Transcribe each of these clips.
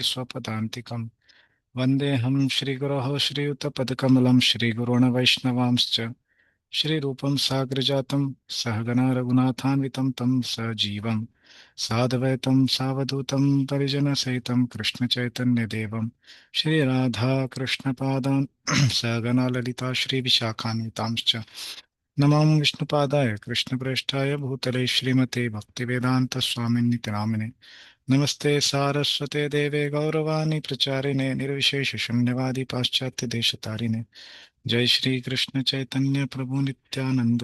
स्वपदान्तिकम् वन्देऽहं श्रीगुरोः श्रीयुतपदकमलं श्रीगुरोन् वैष्णवांश्च श्रीरूपं साग्रजातं सहगणा रघुनाथान्वितं तं सजीवं साद्वैतं सावधूतं परिजनसहितं कृष्णचैतन्यदेवं श्रीराधाकृष्णपादान् सहगणा ललिता श्रीविशाखान्वितांश्च नमां विष्णुपादाय कृष्णप्रेष्ठाय भूतले श्रीमते भक्तिवेदान्तस्वामिन्निति नामिने नमस्ते सारस्वते देवे गौरवाणी प्रचारिणे निर्विशेषशून्यवादी पाश्चात्यदेशतारिणे जय श्री कृष्ण चैतन्य प्रभु नित्यानंद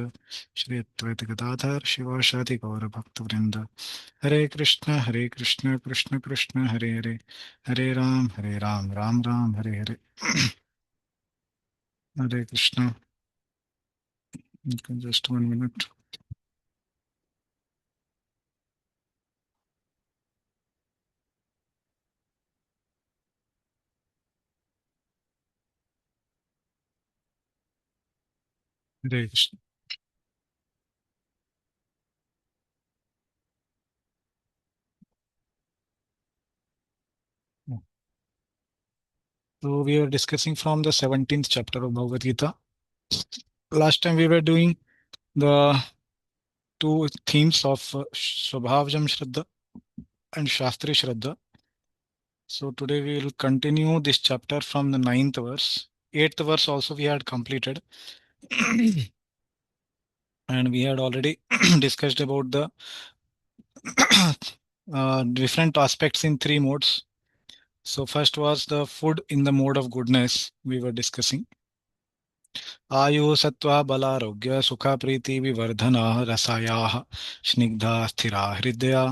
श्री अद्वैत गदाधर शिवासादि गौर भक्तवृंद Hare Krishna Krishna Krishna Hare Hare Hare Rama Rama Rama Hare Hare Hare Krishna just 1 minute Hare Krishna So we are discussing from the 17th chapter of Bhagavad Gita. Last time we were doing the two themes of Swabhavjam Shraddha and Shastri Shraddha. So today we will continue this chapter from the 9th verse. 8th verse also we had completed. And we had already discussed about the different aspects in three modes. So first was the food in the mode of goodness we were discussing. आयु सत्वा बलारोग्य सुख प्रीति विवर्धना रसायाः स्निग्धा स्थिरा हृदया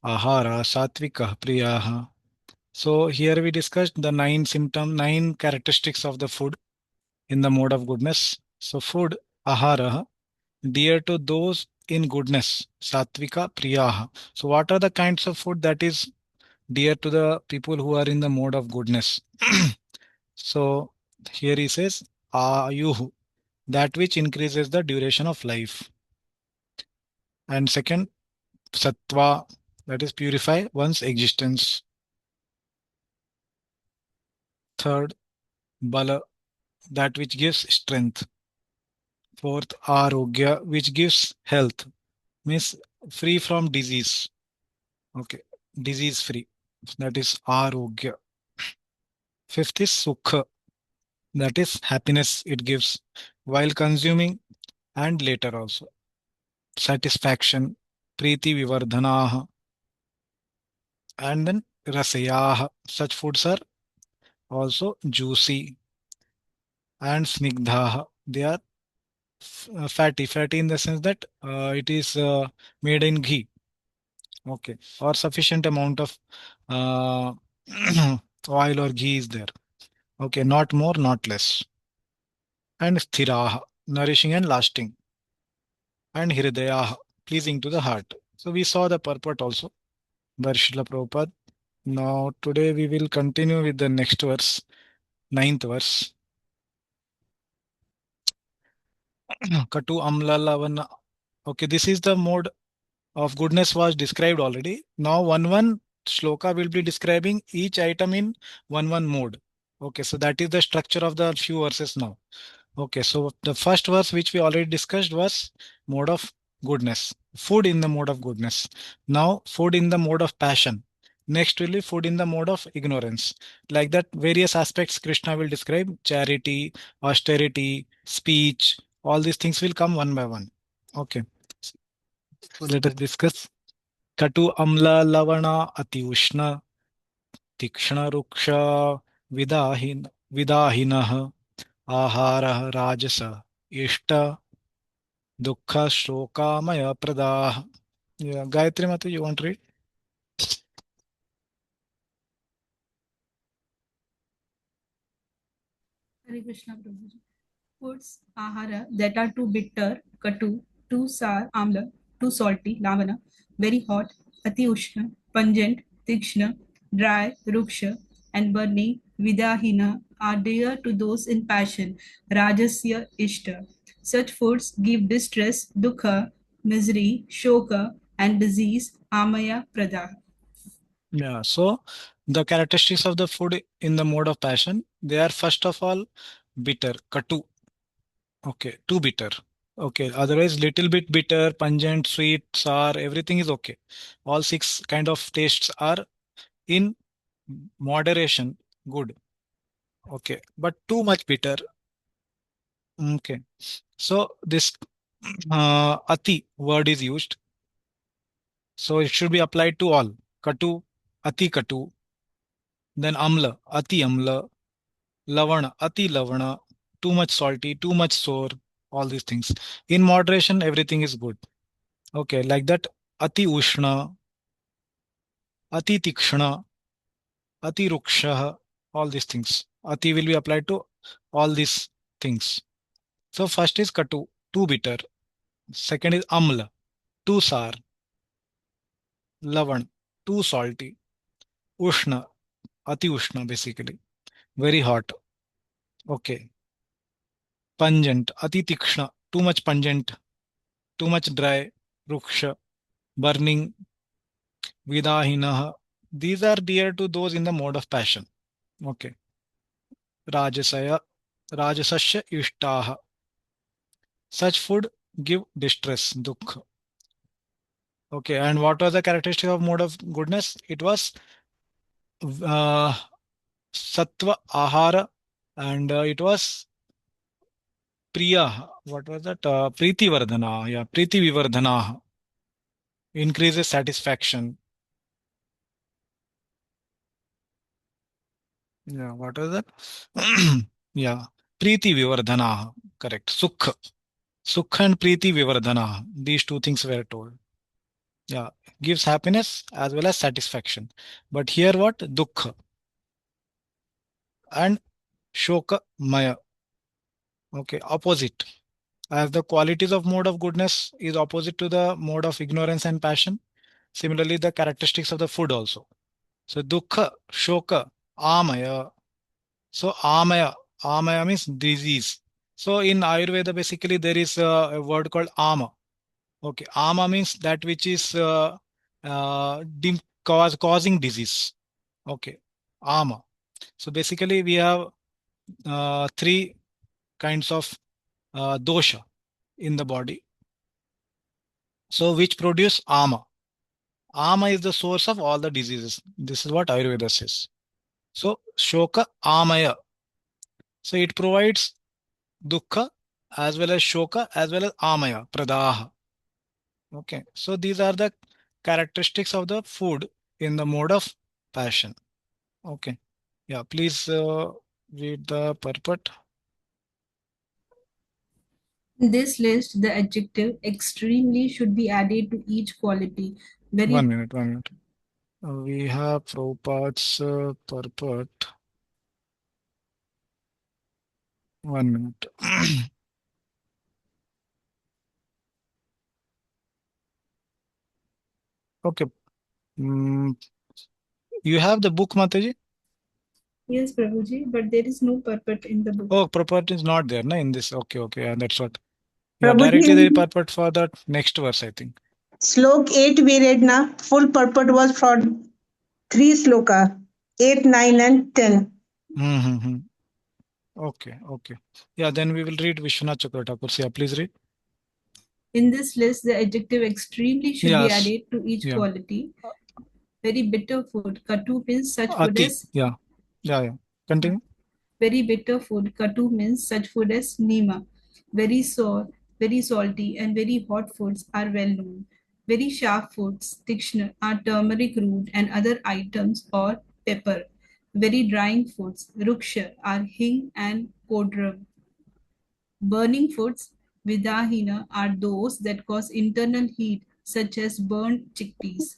ahara satvika priyaha. So here we discussed the nine characteristics of the food in the mode of goodness. So food, ahara, dear to those in goodness, satvika priyaha. So what are the kinds of food that is dear to the people who are in the mode of goodness? So here he says, ayuhu, that which increases the duration of life. And second, sattva, that is purify one's existence. Third, bala, that which gives strength. Fourth, arogya, which gives health, means free from disease. Okay, disease free. That is arogya. Fifth is sukha, that is happiness it gives while consuming and later also. Satisfaction, priti vivardhanaha, and then rasayaha. Such foods are also juicy and snigdhaha. They are fatty. Fatty in the sense that it is made in ghee. Okay, or sufficient amount of uh, oil or ghee is there. Okay, not more, not less. And sthiraha, nourishing and lasting. And hridayaha, pleasing to the heart. So we saw the purport also by Srila Prabhupada. Now today we will continue with the next verse, 9th verse. Katu amla lavana. Okay, this is the mode of goodness was described already. Now one shloka will be describing each item in one mode. Okay, so that is the structure of the few verses now. Okay, so the first verse which we already discussed was mode of goodness, food in the mode of goodness. Now food in the mode of passion. Next will be food in the mode of ignorance. Like that, various aspects Krishna will describe: charity, austerity, speech. All these things will come one by one. Okay, so let us discuss. कटु अम्ल लवण अति उष्ण तीक्ष्ण रुक्ष विदाहिनः आहारः राजस इष्ट दुःख शोकामय प्रदाः. Yeah, Gayatri Mata, you want to read? Hare Krishna Prabhuji. Foods, ahara, that are too bitter, katu, too sour, amla, too salty, lavana, very hot, ati ushna, pungent, tikshna, dry, ruksha, and burning, vidahina, are dear to those in passion, rajasya, ishta. Such foods give distress, dukha, misery, shoka, and disease, amaya, prada. Yeah. So the characteristics of the food in the mode of passion, they are first of all bitter, katu. Okay, too bitter. Okay, otherwise little bit bitter, pungent, sweet, sour, everything is okay. All six kind of tastes are in moderation, good. Okay, but too much bitter. Okay, so this ati word is used, so it should be applied to all. Katu, ati katu, then amla, ati amla, lavana, ati lavana, too much salty, too much sour, all these things. In moderation, everything is good. Okay, like that, ati ushna, ati tikshna, ati ruksha, all these things. Ati will be applied to all these things. So first is katu, too bitter. Second is amla, too sour. Lavan, too salty. Ushna, ati ushna basically, very hot. Okay. Pungent, ati tikshna, too much pungent, too much dry. Ruksha, burning. Vidahinaha. These are dear to those in the mode of passion. Okay. Rajasaya, Rajasasya ishtaha. Such food give distress, dukha. Okay. And what was the characteristic of mode of goodness? It was uh, sattva ahara, and it was priya. What was that? Priti vardhana. Yeah, priti vivardhana. Increases satisfaction. Yeah, what was that? Yeah, priti vivardhana. Correct. Sukha. Sukha and priti vivardhana. These two things were told. Yeah, gives happiness as well as satisfaction. But here what? Dukkha and shoka maya. Okay, opposite. As the qualities of mode of goodness is opposite to the mode of ignorance and passion. Similarly, the characteristics of the food also. So dukkha, shoka, amaya. So amaya means disease. So in Ayurveda, basically there is a word called ama. Okay, ama means that which is causing disease. Okay, ama. So basically we have three kinds of dosha in the body. So which produce ama. Ama is the source of all the diseases. This is what Ayurveda says. So shoka amaya. So it provides dukkha as well as shoka as well as amaya pradaha. Okay, so these are the characteristics of the food in the mode of passion. Okay, yeah, please read the purport. In this list, the adjective extremely should be added to each quality. One Very minute, 1 minute. We have Prabhupada's purport. 1 minute. Okay. Mm, you have the book, Mataji? Yes, Prabhuji, but there is no purport in the book. Oh, purport is not there, na, in this. Okay, okay, yeah, that's what. Yeah, Prabhuji, directly the purport for that next verse, I think. Slok 8 we read na, full purport was for 3 sloka, 8, 9 and 10. Mm-hmm. Okay, okay. Yeah, then we will read Vishwanath Chakravarti. Yeah, please read. In this list, the adjective extremely should be Yes, added to each yeah. quality. Very bitter food. Katu means such food Ati, as yeah, yeah, yeah. Continue. very bitter food. Katu means such food as nima. Very sour, very salty, and very hot foods are well known. Very sharp foods, tikshna, are turmeric root and other items or pepper. Very drying foods, ruksha, are hing and kodram. Burning foods, vidahina, are those that cause internal heat, such as burnt chickpeas.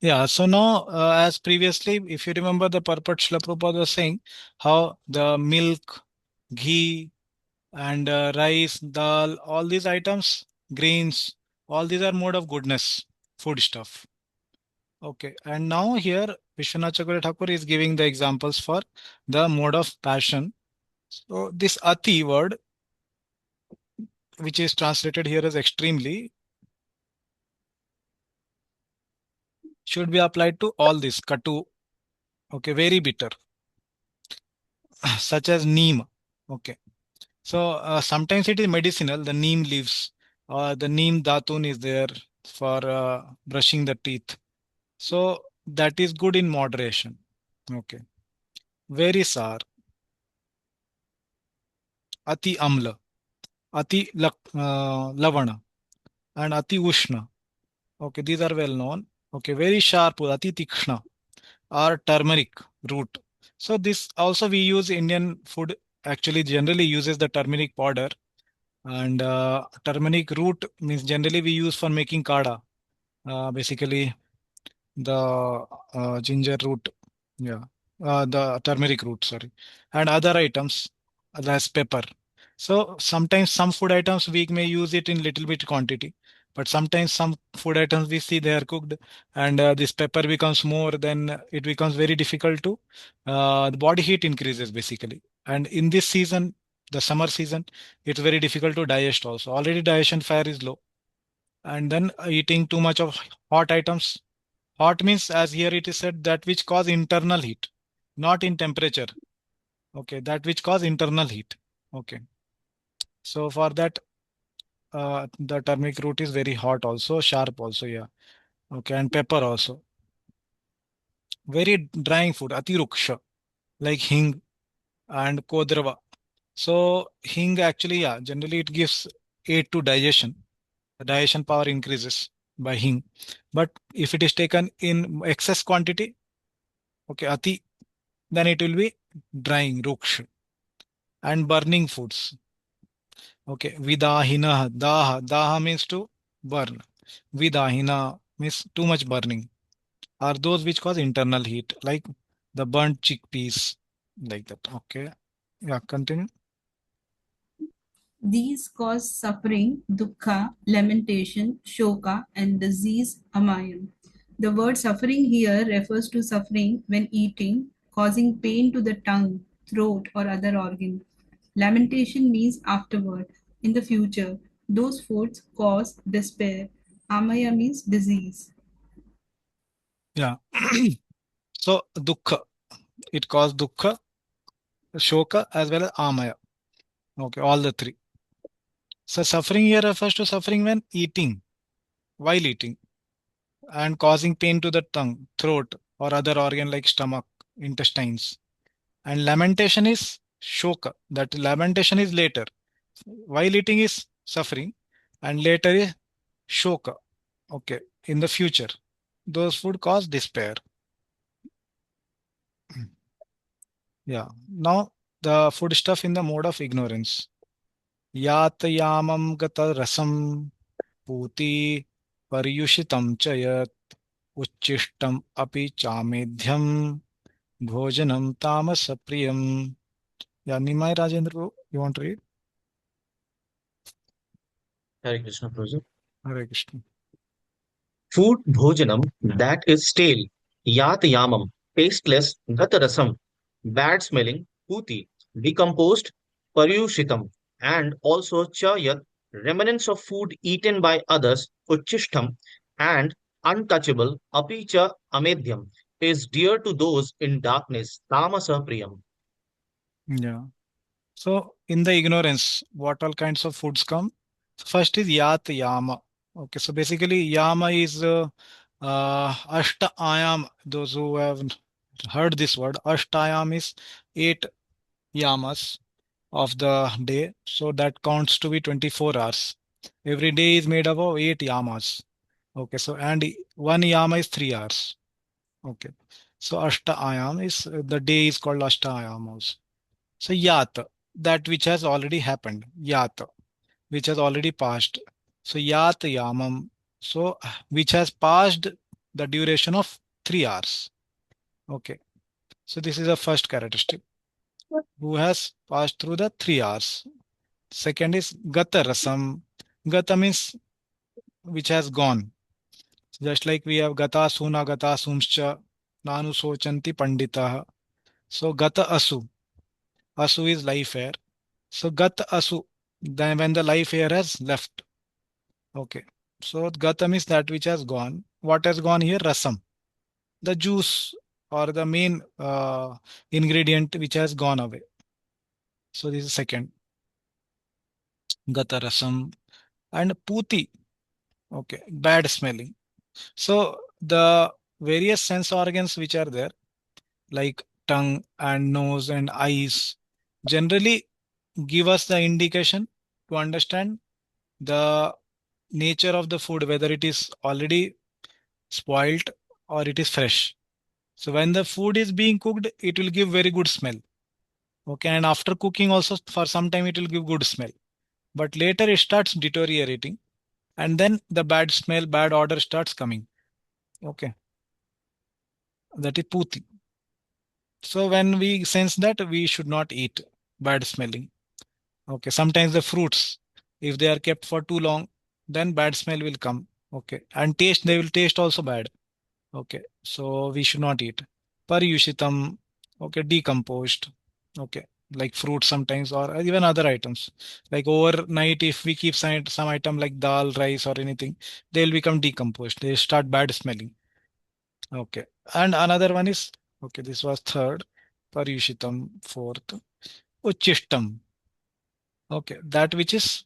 Yeah, so now, as previously, if you remember the purport, Srila Prabhupada was saying how the milk, ghee, and rice, dal, all these items, grains, all these are mode of goodness, food stuff. Okay, and now here Vishwanath Chakravarti Thakur is giving the examples for the mode of passion. So this ati word, which is translated here as extremely, should be applied to all this katu. Okay, very bitter, such as neem. Okay, so sometimes it is medicinal. The neem leaves or the neem datun is there for brushing the teeth. So that is good in moderation. Okay, very sour, ati amla, lavana, and ati ushna. Okay, these are well known. Okay, very sharp, ati tikshna, or turmeric root. So this also we use Indian food actually generally uses the turmeric powder, and turmeric root means generally we use for making kada. Basically the ginger root, yeah, the turmeric root, sorry, and other items as pepper. So sometimes some food items we may use it in little bit quantity, but sometimes some food items we see they are cooked and this pepper becomes more, then it becomes very difficult to the body heat increases basically. And in this season, the summer season, it's very difficult to digest also. Already digestion fire is low, and then eating too much of hot items. Hot means, as here it is said, that which cause internal heat, not in temperature. Okay, that which cause internal heat. Okay, so for that, the turmeric root is very hot also, sharp also, yeah. Okay, and pepper also. Very drying food, atiruksha, like hing and kodrava. So hing actually, yeah, generally it gives aid to digestion. The digestion power increases by hing. But if it is taken in excess quantity, okay, ati, then it will be drying, ruksha, and burning foods. Okay, vidahina, daha means to burn. Vidahina means too much burning. Are those which cause internal heat, like the burnt chickpeas, like that. Okay, yeah, continue. These cause suffering, dukkha, lamentation, shoka, and disease, amayam. The word suffering here refers to suffering when eating, causing pain to the tongue, throat, or other organ. Lamentation means afterward, in the future. Those foods cause despair. Amaya means disease. Yeah. So dukkha, it causes dukkha, shoka, as well as amaya. Okay, all the three. So suffering here refers to suffering when eating, while eating, and causing pain to the tongue, throat, or other organ like stomach, intestines. And lamentation is shoka. That lamentation is later. While eating is suffering, and later is shoka. Okay, in the future, those food cause despair. Yeah. Now the food stuff in the mode of ignorance. Yatayamam gata rasam puti paryushitam chayat uchishtam api chamedhyam bhojanam tamasapriyam. Yeah, Nimai Rajendra, you want to read? Hare Krishna Prabhuji. Hare Krishna. Food bhojanam that is stale, yat yamam, tasteless, gatarasam, bad smelling, puti, decomposed, paryushitam, and also chayat, remnants of food eaten by others, uchishtam, and untouchable, apicha amedhyam, is dear to those in darkness, tamasa priyam. Yeah. So in the ignorance, what all kinds of foods come? First is yat yama. Okay, so basically yama is ashta ayam. Those who have heard this word, ashtayam is 8 yamas of the day. So that counts to be 24 hours. Every day is made up of 8 yamas. Okay, so and one yama is 3 hours. Okay, so ashta ayam is the day is called ashta ayam also. So yat, that which has already happened. Yat, which has already passed. So yat yamam. So which has passed the duration of 3 hours. Okay. So this is the first characteristic. Who has passed through the 3 hours. Second is gata rasam. Gata means which has gone. Just like we have gata suna gata sumscha nanu sochanti pandita. So gata asu. Asu is life air. So gat asu, then when the life air has left. Okay. So gatam is that which has gone. What has gone here? Rasam. the juice or the main ingredient which has gone away. So this is second. Gata rasam and puti. Okay, bad smelling. So the various sense organs which are there, like tongue and nose and eyes, generally give us the indication to understand the nature of the food, whether it is already spoiled or it is fresh. So when the food is being cooked, it will give very good smell. Okay, and after cooking also for some time it will give good smell. But later it starts deteriorating, and then the bad smell, bad odor starts coming. Okay, that is puti. So when we sense that, we should not eat bad smelling. Okay, sometimes the fruits, if they are kept for too long, then bad smell will come. Okay, and taste, they will taste also bad. Okay, so we should not eat. Paryushitam, okay, decomposed. Okay, like fruits sometimes or even other items. Like overnight, if we keep some item like dal, rice or anything, they'll become decomposed. They start bad smelling. Okay, and another one is, okay, this was third. Paryushitam, fourth. Uchishtam. Okay, that which is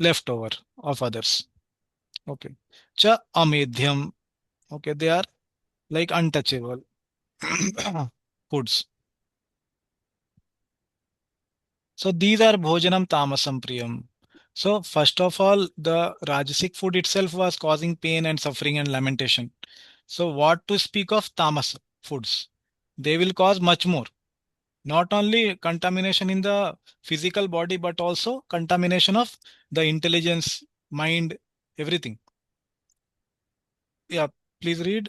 leftover of others. Okay. Cha amedhyam. Okay, they are like untouchable foods. So these are bhojanam tamasam priyam. So first of all, the Rajasic food itself was causing pain and suffering and lamentation. So what to speak of tamas foods? They will cause much more. Not only contamination in the physical body, but also contamination of the intelligence, mind, everything. Yeah, please read.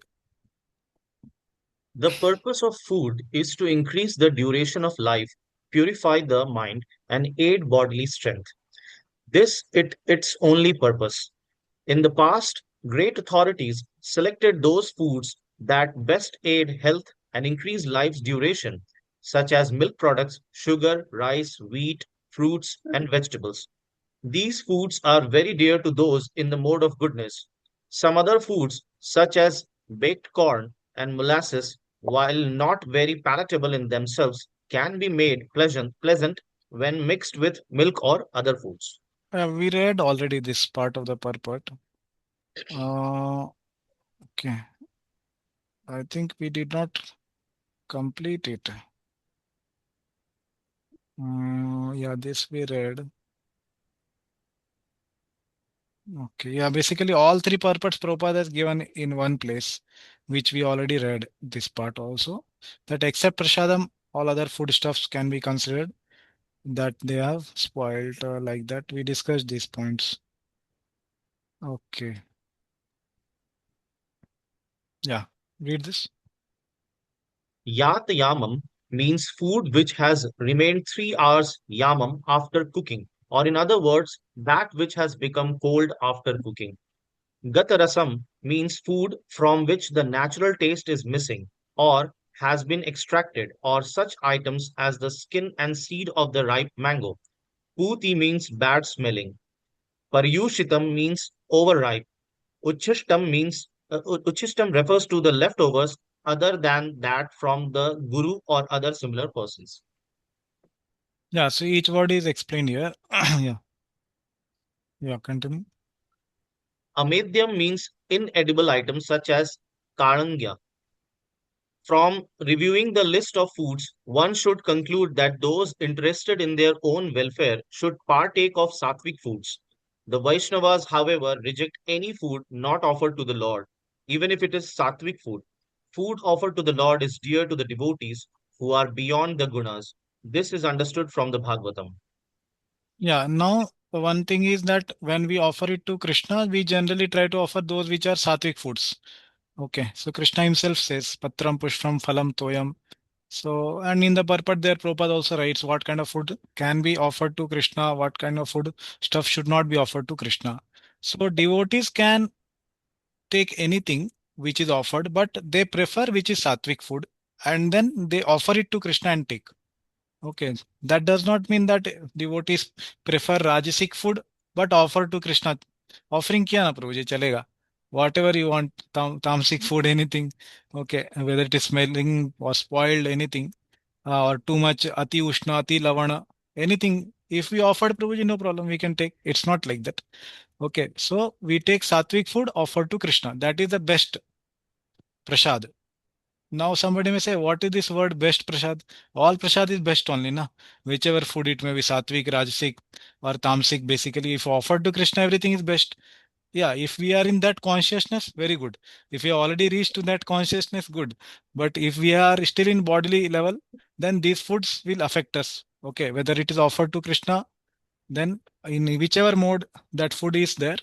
The purpose of food is to increase the duration of life, purify the mind, and aid bodily strength. Its only purpose. In the past, great authorities selected those foods that best aid health and increase life's duration, such as milk products, sugar, rice, wheat, fruits, and vegetables. These foods are very dear to those in the mode of goodness. Some other foods, such as baked corn and molasses, while not very palatable in themselves, can be made pleasant when mixed with milk or other foods. We read already this part of the purport. Uh, okay. I think we did not complete it. Yeah, this we read. Okay. Yeah, basically all three purports Prabhupada has given in one place, which we already read this part also. That except prasadam, all other foodstuffs can be considered that they have spoiled like that. We discussed these points. Okay. Yeah. Read this. Yat yamam means food which has remained 3 hours yamam after cooking, or in other words, that which has become cold after cooking. Gatarasam means food from which the natural taste is missing or has been extracted, or such items as the skin and seed of the ripe mango. Puti means bad smelling. Paryushitam means overripe. Uchishtam refers to the leftovers other than that from the guru or other similar persons. Yeah. So each word is explained here. Yeah. Yeah. Continue. Amedyam means inedible items such as karangya. From reviewing the list of foods, one should conclude that those interested in their own welfare should partake of sattvic foods. The Vaishnavas, however, reject any food not offered to the Lord, even if it is sattvic food. Food offered to the Lord is dear to the devotees who are beyond the gunas. This is understood from the Bhagavatam. Yeah. Now, one thing is that when we offer it to Krishna, we generally try to offer those which are sattvic foods. Okay. So Krishna himself says, Patram Pushpam Phalam Toyam. So, and in the purport there, Prabhupada also writes what kind of food can be offered to Krishna, what kind of food stuff should not be offered to Krishna. So, devotees can take anything which is offered, but they prefer which is sattvic food, and then they offer it to Krishna and take. Okay, that does not mean that devotees prefer Rajasic food, but offer to Krishna. Offering किया ना प्रभु जी चलेगा whatever you want, tamasic food, anything. Okay, whether it is smelling or spoiled, anything, or too much ati ushna, ati lavana, anything. If we offered Prabhuji, no problem, we can take. It's not like that. Okay, so we take sattvic food offered to Krishna. That is the best prasad. Now somebody may say, what is this word best prasad? All prasad is best only, na? Whichever food it may be, sattvic, rajasic, or tamasic. Basically, if offered to Krishna, everything is best. Yeah, if we are in that consciousness, very good. If we already reached to that consciousness, good. But if we are still in bodily level, then these foods will affect us. Okay, whether it is offered to Krishna, then in whichever mode that food is there,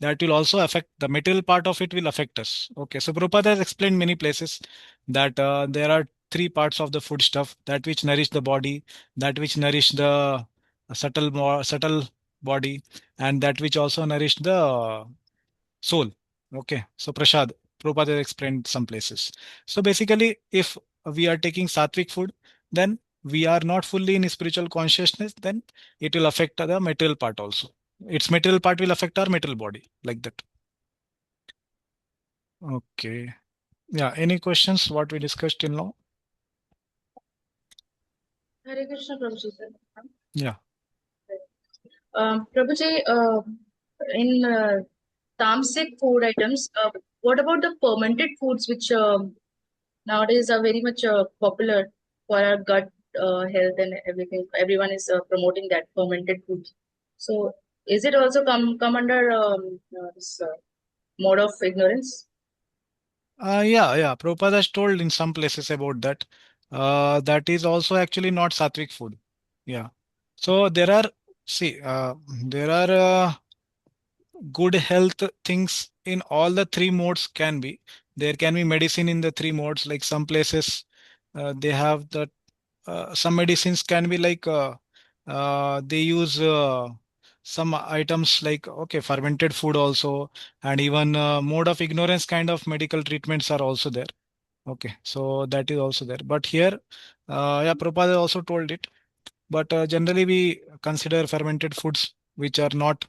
that will also affect the material part of it, will affect us. Okay, so Prabhupada has explained many places that there are three parts of the food stuff: that which nourish the body, that which nourish the subtle body, and that which also nourish the soul. Okay, so Prashad, Prabhupada has explained some places. So basically, if we are taking sattvic food, then we are not fully in spiritual consciousness, then it will affect the material part also. Its material part will affect our material body, like that. Okay. Yeah, any questions what we discussed till now? Hare Krishna, Prabhuji, sir. Yeah. Prabhuji, in tamasic food items, what about the fermented foods which nowadays are very much popular for our gut health and everything? Everyone is promoting that fermented foods. So, is it also come under this mode of ignorance? Yeah. Prabhupada has told in some places about that. That is also actually not sattvic food. Yeah. So there are, see, there are good health things in all the three modes can be. There can be medicine in the three modes. Like some places, they have that. Some medicines can be like they use some items like okay fermented food also, and even mode of ignorance kind of medical treatments are also there. Okay, so that is also there. But here, yeah, Prabhupada also told it. But generally, we consider fermented foods which are not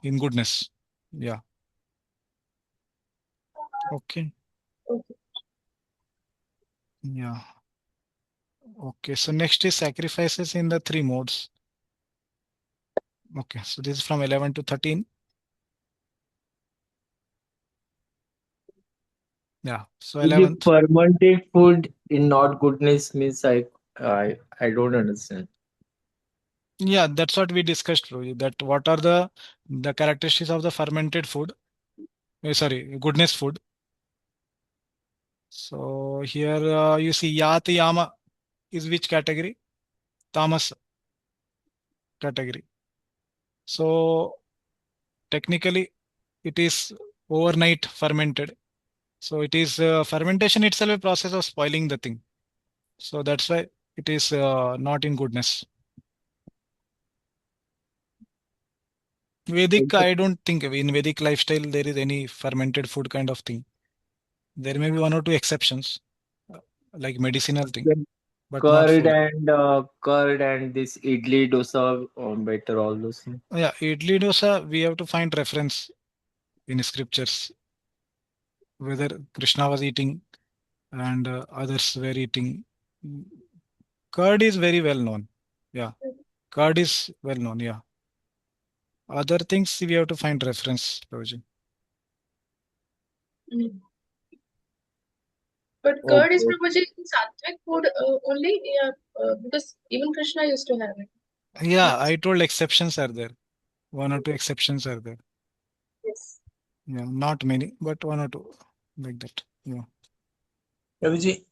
in goodness. Yeah. Okay. Okay. Yeah. Okay. So next is sacrifices in the three modes. Okay. So this is from 11 to 13. Yeah. So The 11th. fermented food in not goodness means I don't understand. Yeah, that's what we discussed, Rohit, that what are the characteristics of the fermented food? Sorry, goodness food. So here you see Yati Yama is which category? Tamas category. So technically it is overnight fermented. So it is fermentation itself a process of spoiling the thing. So that's why it is not in goodness. Vedic, I don't think in Vedic lifestyle there is any fermented food kind of thing. There may be one or two exceptions, like medicinal thing, Then but not food. curd and this idli dosa better all those things. Yeah, idli dosa, we have to find reference in scriptures whether Krishna was eating and others were eating. Curd is very well known. Yeah, curd is well known. Yeah, other things we have to find reference, Prabhuji. Mm. But curd is Okay. Prabhuji in sattvic food only, yeah, because even Krishna used to have it. Yeah, Yes. I told exceptions are there. One or two exceptions are there. Yes. Yeah, not many, but one or two like that. Yeah. Prabhuji,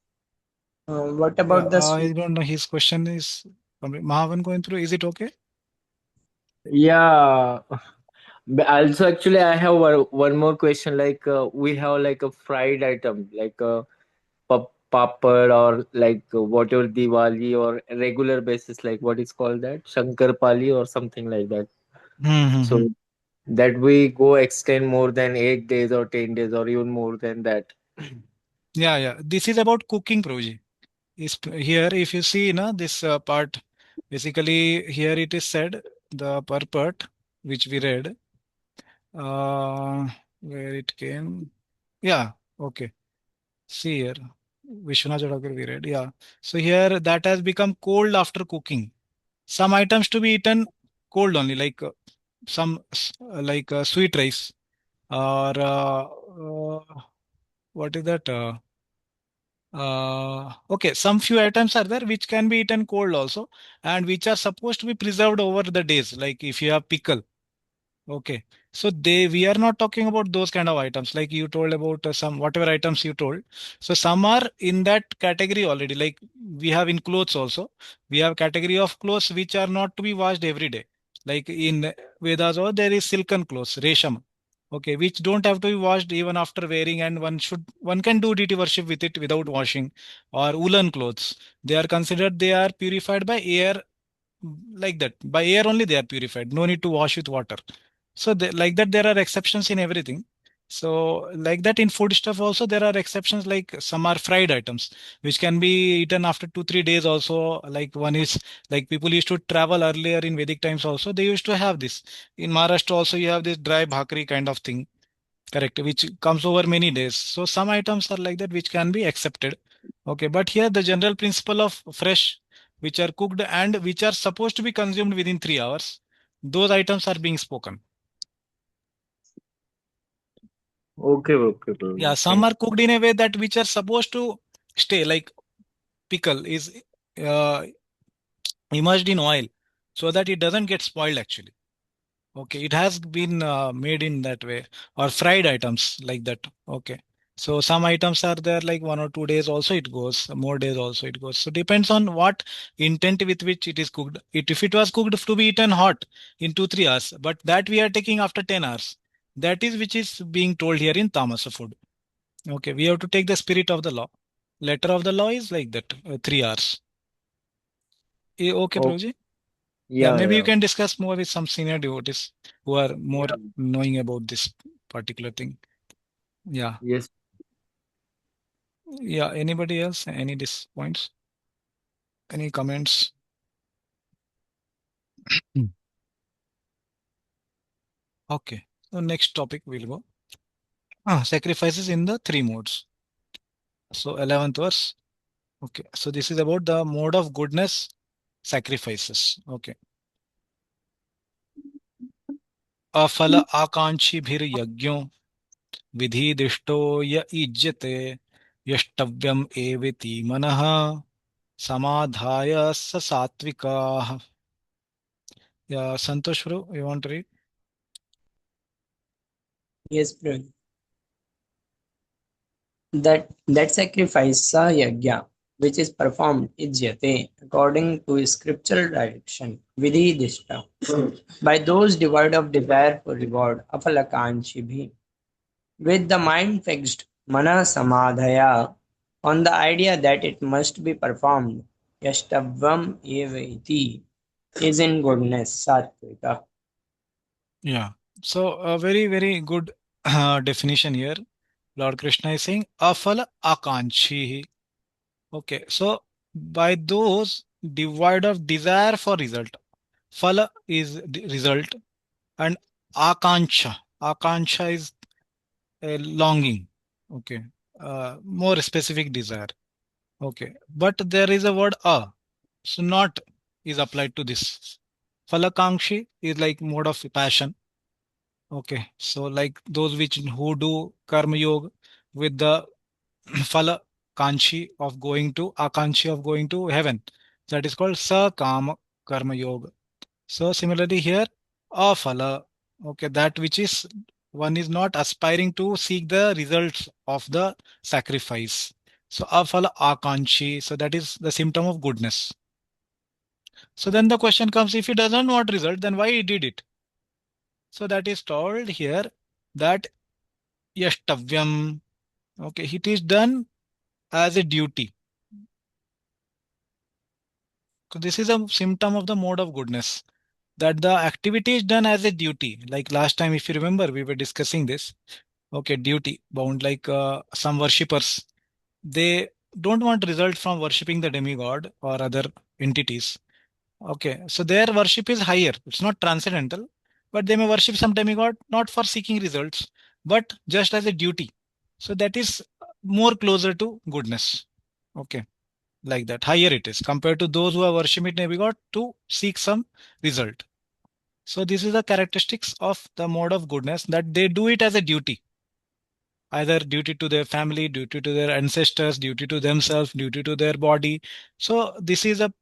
what Yeah, about the I sweet? don't know. His question is Mahavan going through. Is it okay? Yeah. But also, actually, I have one more question. Like, we have like a fried item, like a papad or like whatever Diwali or regular basis, like what is called that Shankar Pali or something like that. Mm-hmm. So that we go extend more than 8 days or 10 days or even more than that. Yeah. This is about cooking, Prabhuji. Is here if you see, this part, basically here it is said the purport which we read. Uh, where it came. Yeah, okay. See here, Vishwanath Jadavkar we read. Yeah. So here that has become cold after cooking. Some items to be eaten cold only, like sweet rice or what is that? Okay, some few items are there which can be eaten cold also, and which are supposed to be preserved over the days. Like if you have pickle. Okay. So we are not talking about those kind of items like you told about some whatever items you told. So some are in that category already. Like we have in clothes also. We have category of clothes which are not to be washed every day. Like in Vedas, or there is silken clothes, resham. Okay, which don't have to be washed even after wearing, and one can do deity worship with it without washing. Or woolen clothes. They are considered they are purified by air, like that. By air only they are purified. No need to wash with water. So like that, there are exceptions in everything. So like that in food stuff also there are exceptions. Like some are fried items which can be eaten after 2 3 days also. Like one is like people used to travel earlier in Vedic times also. They used to have this. In Maharashtra also you have this dry bhakri kind of thing. Correct, which comes over many days. So some items are like that which can be accepted. Okay, but here the general principle of fresh, which are cooked and which are supposed to be consumed within 3 hours, those items are being spoken. Okay, okay, Yeah, Prabhuji. some Thank are cooked in a way that which are supposed to stay, like pickle is uh, immersed in oil so that it doesn't get spoiled actually. Okay, it has been made in that way, or fried items like that. Okay, so some items are there like 1 or 2 days also it goes, more days also it goes. So depends on what intent with which it is cooked. If it was cooked to be eaten hot in 2 3 hours, but that we are taking after 10 hours, that is which is being told here in tamasa food. Okay, we have to take the spirit of the law. Letter of the law is like that, 3 hours. Okay, you. Prabhuji. Yeah, Yeah, maybe you yeah, can discuss more with some senior devotees who are more yeah. knowing about this particular thing. Yeah. Yes. Yeah. Anybody else? Any points? Any comments? Hmm. Okay. So next topic we'll go. Sacrifices in the three modes. So 11th verse. Okay. So this is about the mode of goodness sacrifices. Okay. अफल आकांक्षिभिर्यज्ञो विधिदिष्टो य इज्यते यष्टव्यम एवेति मनः समाधाय स सात्विकाः. Yeah, Santosh bro, you want to read? Yes, Prabhuji. That sacrifice yajna, which is performed is yate according to scriptural direction, vidhi dishta, by those devoid of desire for reward, apalakanshibhi, with the mind fixed, mana samadhaya, on the idea that it must be performed, yashtavam evati, is in goodness, satvika. Yeah. So a very, very good definition here. Lord Krishna is saying afala akanchi. Okay. So by those devoid of desire for result. Phala is result, and akanksha. Akanksha is a longing. Okay. More specific desire. Okay. But there is a word a. So not is applied to this. Falakankshi is like mode of passion. Okay. So like those which who do karma yoga with the phala kanchi of going to akanshi of going to heaven. That is called sakama karma yoga. So similarly here, afala, okay, that which is one is not aspiring to seek the results of the sacrifice. So afala akanchi, so that is the symptom of goodness. So then the question comes, if he doesn't want result, then why he did it? So that is told here that yashtavyam, okay, it is done as a duty. So this is a symptom of the mode of goodness, that the activity is done as a duty. Like last time, if you remember, we were discussing this. Okay, duty bound, like some worshippers, they don't want result from worshipping the demigod or other entities. Okay, so their worship is higher. It's not transcendental, but they may worship some demigod not for seeking results, but just as a duty. So that is more closer to goodness. Okay, like that. Higher it is compared to those who are worshiping demigod to seek some result. So this is the characteristics of the mode of goodness, that they do it as a duty, either duty to their family, duty to their ancestors, duty to themselves, duty to their body. So this is a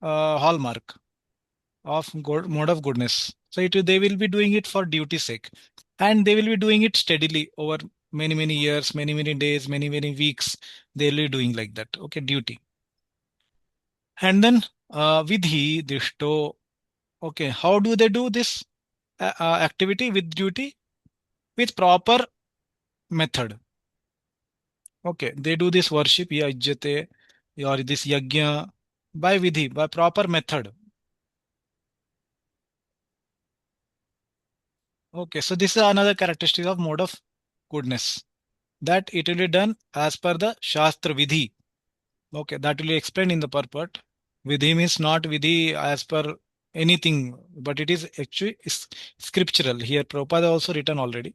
hallmark of mode of goodness. So they will be doing it for duty's sake, and they will be doing it steadily over many years, many days, many weeks. They will be doing like that. Okay, duty. And then vidhi dishto. Okay, how do they do this activity with duty? With proper method. Okay, they do this worship, yajjate, or this yajna by vidhi, by proper method. Okay, so this is another characteristic of mode of goodness, that it will be done as per the Shastra Vidhi. Okay, that will be explained in the purport. Vidhi means not Vidhi as per anything, but it is actually scriptural. Here, Prabhupada also written already.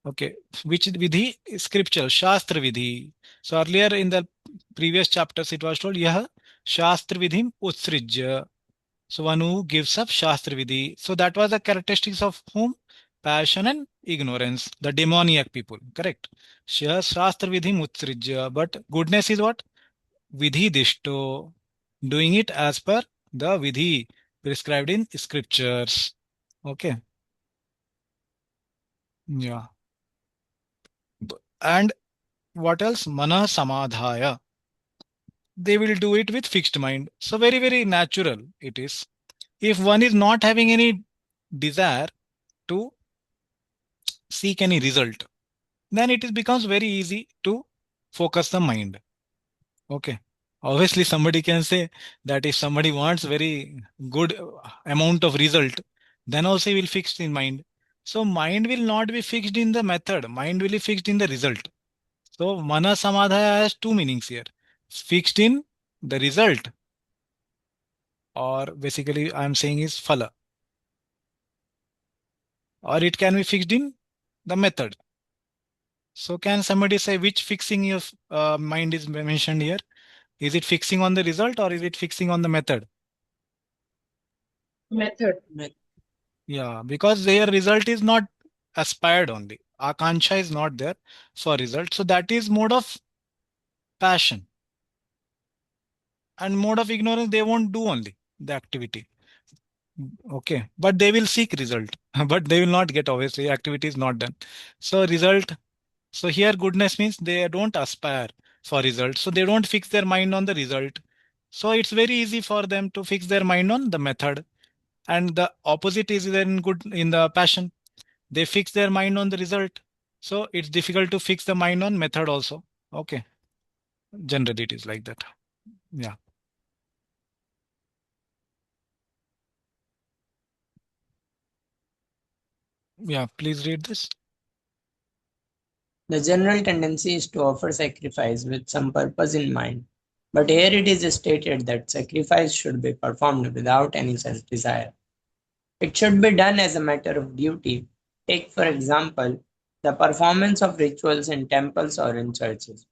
Okay, which Vidhi is scriptural, Shastra Vidhi. So earlier in the previous chapters, it was told, Yah Shastra Vidhim Utsrijya. So one who gives up Shastra Vidhi. So that was the characteristics of whom? Passion and ignorance, the demoniac people. Correct. Shastra Vidhi Mutsrijya. But goodness is what? Vidhi Dishto. Doing it as per the Vidhi prescribed in scriptures. Okay. Yeah. And what else? Mana Samadhaya. They will do it with fixed mind. So very natural it is. If one is not having any desire to seek any result, then it becomes very easy to focus the mind. Okay. Obviously, somebody can say that if somebody wants very good amount of result, then also he will fix in mind. So mind will not be fixed in the method. Mind will be fixed in the result. So mana samadhaya has two meanings here. Fixed in the result, or basically I am saying is phala. Or it can be fixed in the method. So can somebody say which fixing of mind is mentioned here? Is it fixing on the result or is it fixing on the method? Method. Yeah, because their result is not aspired only. Akansha is not there for result. So that is mode of passion. And mode of ignorance, they won't do only the activity. Okay. But they will seek result. But they will not get, obviously, activity is not done. So result. So here goodness means they don't aspire for result. So they don't fix their mind on the result. So it's very easy for them to fix their mind on the method. And the opposite is then good in the passion. They fix their mind on the result. So it's difficult to fix the mind on method also. Okay. Generally it is like that. Yeah. Yeah. Please read this. The general tendency is to offer sacrifice with some purpose in mind, but here it is stated that sacrifice should be performed without any such desire. It should be done as a matter of duty. Take, for example, the performance of rituals in temples or in churches.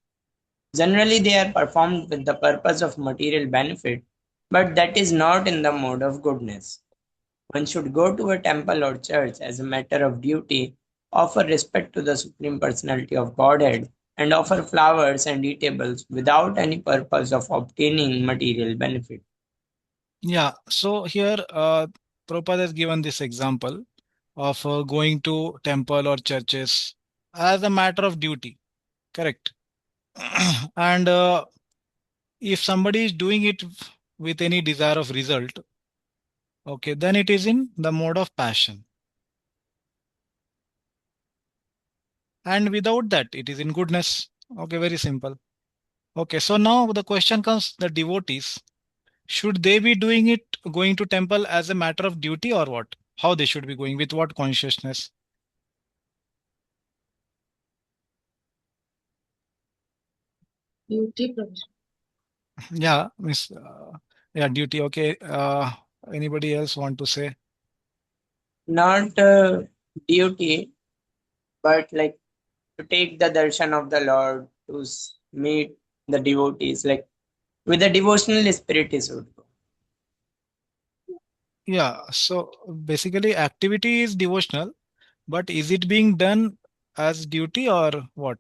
Generally, they are performed with the purpose of material benefit, but that is not in the mode of goodness. One should go to a temple or church as a matter of duty, offer respect to the Supreme Personality of Godhead, and offer flowers and eatables without any purpose of obtaining material benefit. Yeah. So here Prabhupada has given this example of going to temple or churches as a matter of duty. Correct. And if somebody is doing it with any desire of result, okay, then it is in the mode of passion. And without that, it is in goodness. Okay, very simple. Okay, so now the question comes, the devotees, should they be doing it, going to temple as a matter of duty or what? How they should be going, with what consciousness? Duty, Prabhu. Yeah, miss, yeah, duty. Okay. Anybody else want to say? Not duty, but like to take the darshan of the Lord, to meet the devotees, like with a devotional spirit is would go. Yeah, so basically activity is devotional, but is it being done as duty or what?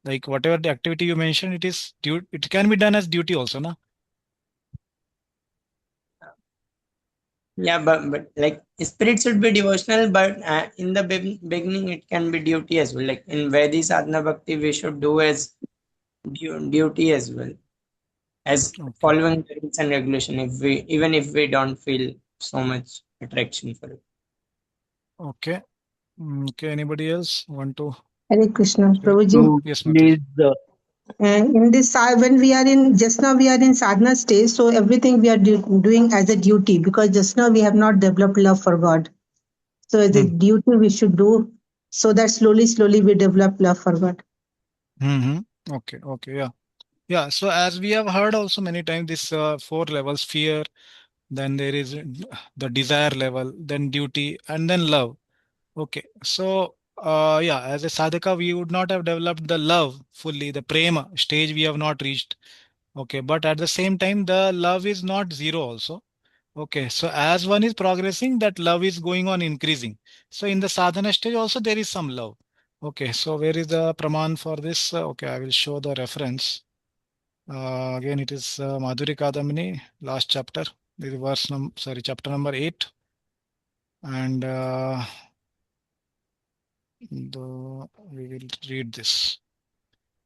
Like whatever the activity you mentioned, it can be done as duty also, na? Yeah, but like spirit should be devotional, but in the beginning it can be duty as well. Like in Vedi sadhana bhakti, we should do as duty as well as Okay. following the rules and regulation. If we even if we don't feel so much attraction for it. Okay. Okay. Anybody else want to Hare Krishna, share? Prabhuji. So Yes, Mataji. please, And in this, when we are in, just now we are in sadhana stage, so everything we are doing as a duty, because just now we have not developed love for God. So as a Hmm. duty we should do, so that slowly we develop love for God. Okay. Okay. Yeah. Yeah. So as we have heard also many times, this four levels: fear, then there is the desire level, then duty, and then love. Okay. So yeah, as a sadhaka, we would not have developed the love fully, the prema stage we have not reached. Okay. But at the same time, the love is not zero also. Okay, so as one is progressing, that love is going on increasing. So in the sadhana stage also there is some love. Okay, so where is the praman for this? Okay, I will show the reference. Again, it is Madhuri Kadamini, last chapter. This is chapter number 8. And we will read this.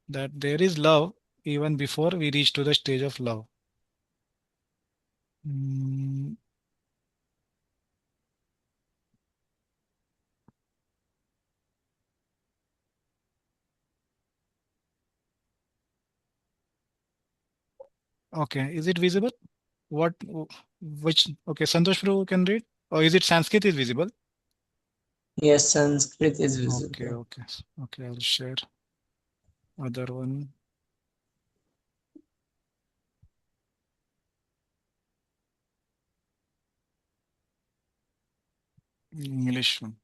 That there is love even before we reach to the stage of love. Mm, okay, is it visible? What, which, okay, Santosh Prabhu can read? Or is it Sanskrit is visible? Yes, Sanskrit is Okay, visible. okay, okay, I'll share other one, English one.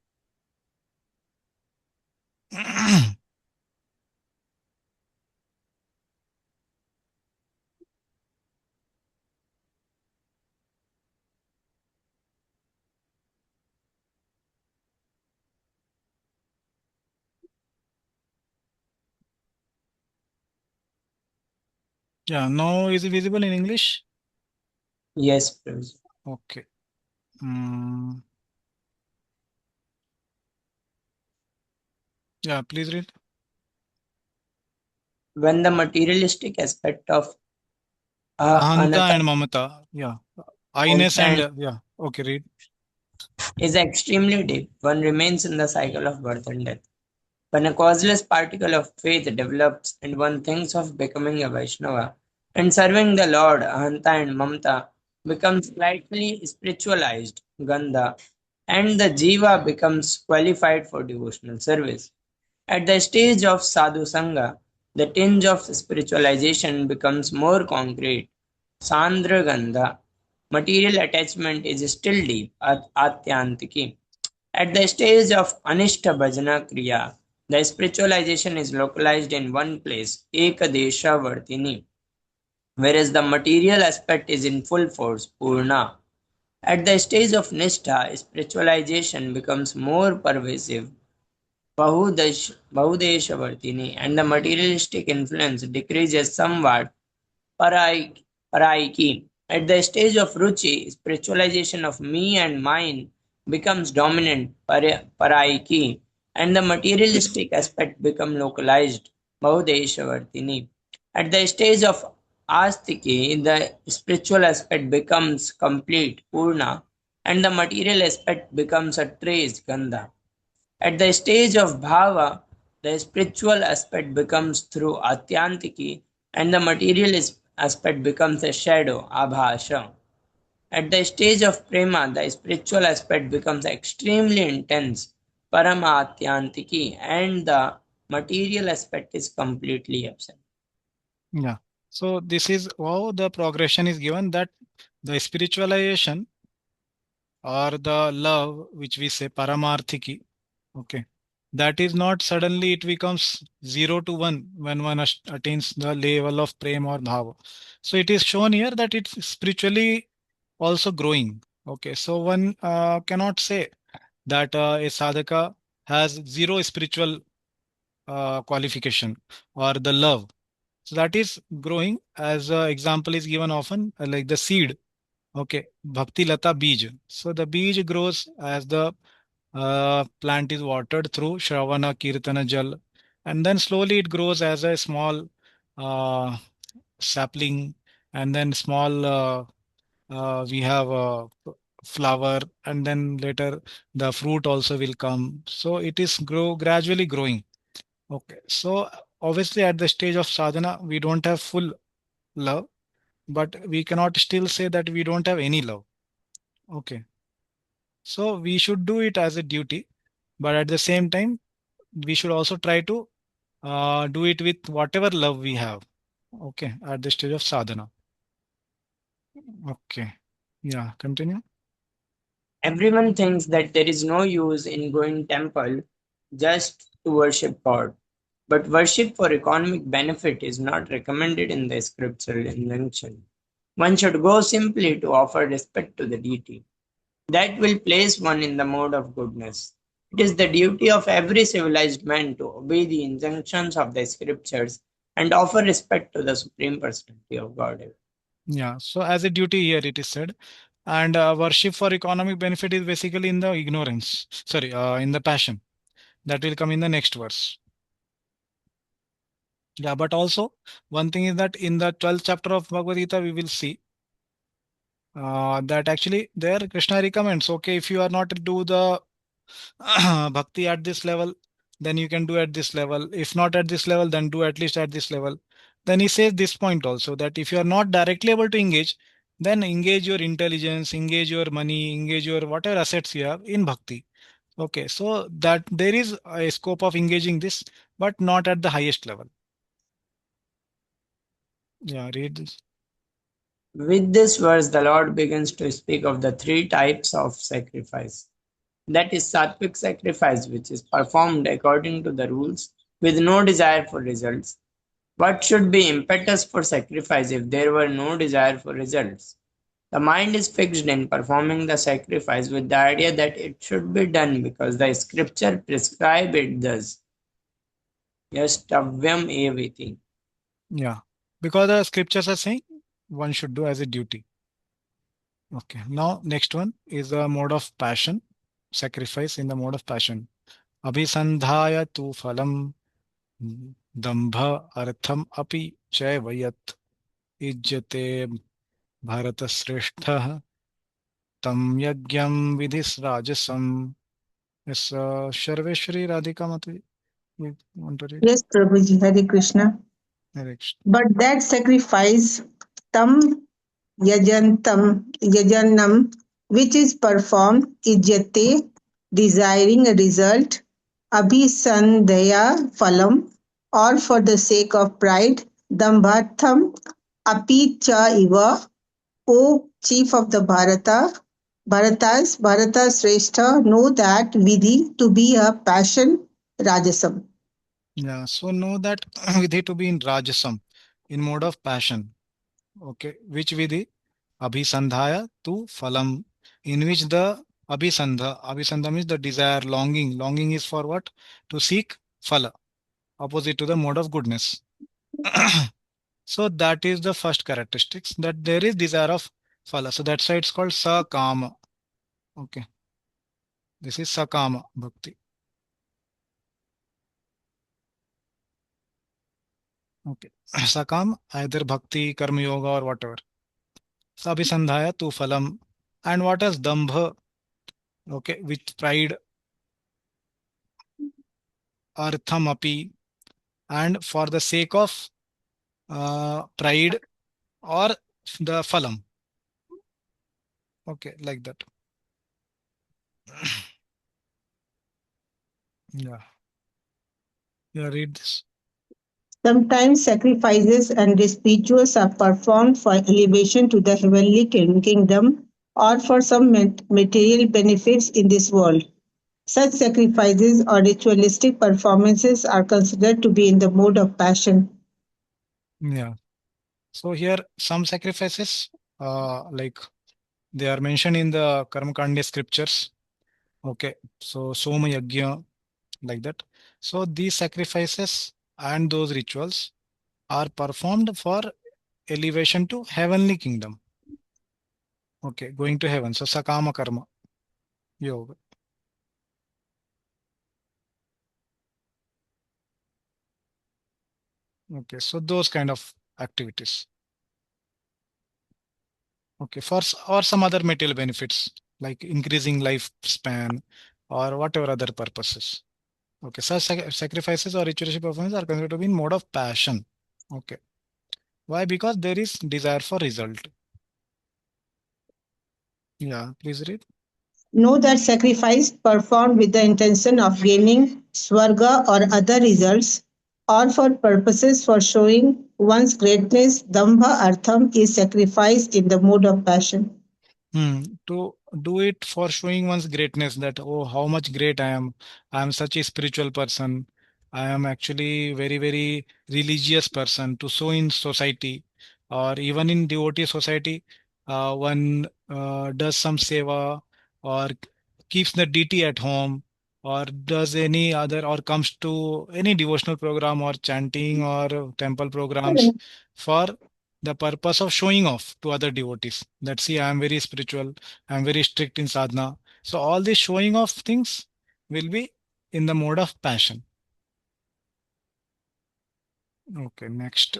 Yeah, now is it visible in English? Yes, Prabhuji. Okay. Mm, yeah, please read. When the materialistic aspect of Ahanta anata and Mamata. Yeah. I-ness and and yeah. Okay, read. is extremely deep, one remains in the cycle of birth and death. When a causeless particle of faith develops and one thinks of becoming a Vaishnava and serving the Lord, Ahanta and Mamta becomes slightly spiritualized, Gandha, and the Jiva becomes qualified for devotional service. At the stage of Sadhu Sangha, the tinge of spiritualization becomes more concrete, Sandra Gandha. Material attachment is still deep, Atyantiki. At the stage of Anishta Bhajana Kriya, the spiritualization is localized in one place, Ekadesha Vartini, whereas the material aspect is in full force, Purna. At the stage of Nishtha, spiritualization becomes more pervasive, Bahudeshavartini, and the materialistic influence decreases somewhat, Paraik, Paraiki. At the stage of Ruchi, spiritualization of me and mine becomes dominant, Paraiki, and the materialistic aspect becomes localized, Bahudeshavartini. At the stage of Astiki, the spiritual aspect becomes complete, Purna, and the material aspect becomes a trace, Gandha. At the stage of bhava, the spiritual aspect becomes through atyantiki and the material aspect becomes a shadow, abhasha. At the stage of prema, the spiritual aspect becomes extremely intense, paramatyantiki, and the material aspect is completely absent. Yeah. So this is how the progression is given, that the spiritualization or the love, which we say paramarthiki. Okay. that is not suddenly it becomes 0 to 1 when one attains the level of prem or bhava. So it is shown here that it's spiritually also growing. Okay, so one cannot say that a sadhaka has zero spiritual qualification or the love. So that is growing. As example is given often, like the seed. Okay, bhakti lata bij. So the bij grows as the plant is watered through shravana, kirtana, jal, and then slowly it grows as a small uh, sapling, and then small we have a flower, and then later the fruit also will come. So it is gradually growing. Okay, so obviously at the stage of sadhana we don't have full love, but we cannot still say that we don't have any love. Okay, so we should do it as a duty, but at the same time we should also try to do it with whatever love we have. Okay, at the stage of sadhana. Okay, yeah, continue. Everyone thinks that there is no use in going temple just to worship God. But worship for economic benefit is not recommended in the scriptural injunction. One should go simply to offer respect to the deity. That will place one in the mode of goodness. It is the duty of every civilized man to obey the injunctions of the scriptures and offer respect to the Supreme Personality of Godhead. Yeah, so as a duty here it is said, and worship for economic benefit is basically in the ignorance, sorry, in the passion. That will come in the next verse. Yeah, but also one thing is that in the 12th chapter of Bhagavad Gita we will see that actually there Krishna recommends, okay, if you are not to do the bhakti at this level, then you can do at this level. If not at this level, then do at least at this level. Then he says this point also, that if you are not directly able to engage, then engage your intelligence, engage your money, engage your whatever assets you have in bhakti. Okay, so that there is a scope of engaging this, but not at the highest level. Yeah, read this. With this verse, the Lord begins to speak of the three types of sacrifice. That is sattvic sacrifice, which is performed according to the rules with no desire for results. What should be impetus for sacrifice if there were no desire for results? The mind is fixed in performing the sacrifice with the idea that it should be done because the scripture prescribe it thus. Yastavyam eviti. Yeah, because the scriptures are saying one should do as a duty. Okay, now next one is the mode of passion, sacrifice in the mode of passion. Abhisandhaya tu phalam dambha artham api chayvayat ijjate bharatasreshtha tam yagyam vidhis rajasam. Yes, Sharveshwari Radhika Mataji, you want to read? Yes, Prabhuji, Hare Krishna. Next. But that sacrifice, tam yajanam, which is performed, ijyate, desiring a result, abhisandhaya phalam, or for the sake of pride, dambhatham, api cha iva, O chief of the Bharata Srestha, know that vidhi to be a passion, rajasam. Yeah, so know that vidhi to be in Rajasam, in mode of passion. Okay, which vidhi? Abhisandhaya to phalam, in which the abhisandha means the desire, longing. Longing is for what? To seek phala, opposite to the mode of goodness. So that is the first characteristics, that there is desire of phala. So that's why it's called sakama. Okay, this is sakama bhakti. Okay, sakam either bhakti, karma yoga or whatever. So abhisandhaya tu phalam. And what is dambha? Okay, with pride, artham api, and for the sake of pride or the phalam. Okay, like that. Yeah. Yeah, read this. Sometimes sacrifices and rituals are performed for elevation to the heavenly kingdom or for some material benefits in this world. Such sacrifices or ritualistic performances are considered to be in the mode of passion. Yeah. So here some sacrifices, like they are mentioned in the Karmakandi scriptures. Okay. So Soma Yajna, like that. So these sacrifices and those rituals are performed for elevation to heavenly kingdom. Okay, going to heaven. So Sakama Karma Yoga. Okay, so those kind of activities. Okay, or some other material benefits like increasing lifespan or whatever other purposes. Okay, such sacrifices or ritualistic performances are considered to be in mode of passion. Okay, why? Because there is desire for result. Yeah, please read. Know that sacrifice performed with the intention of gaining swarga or other results, or for purposes for showing one's greatness, dambha artham, is sacrifice in the mode of passion. To do it for showing one's greatness, that oh, how much great I am such a spiritual person, I am actually very very religious person, to show in society or even in devotee society, one does some seva or keeps the deity at home or does any other or comes to any devotional program or chanting or temple programs for the purpose of showing off to other devotees that see, I am very spiritual, I am very strict in sadhana. So all these showing off things will be in the mode of passion. Okay, next.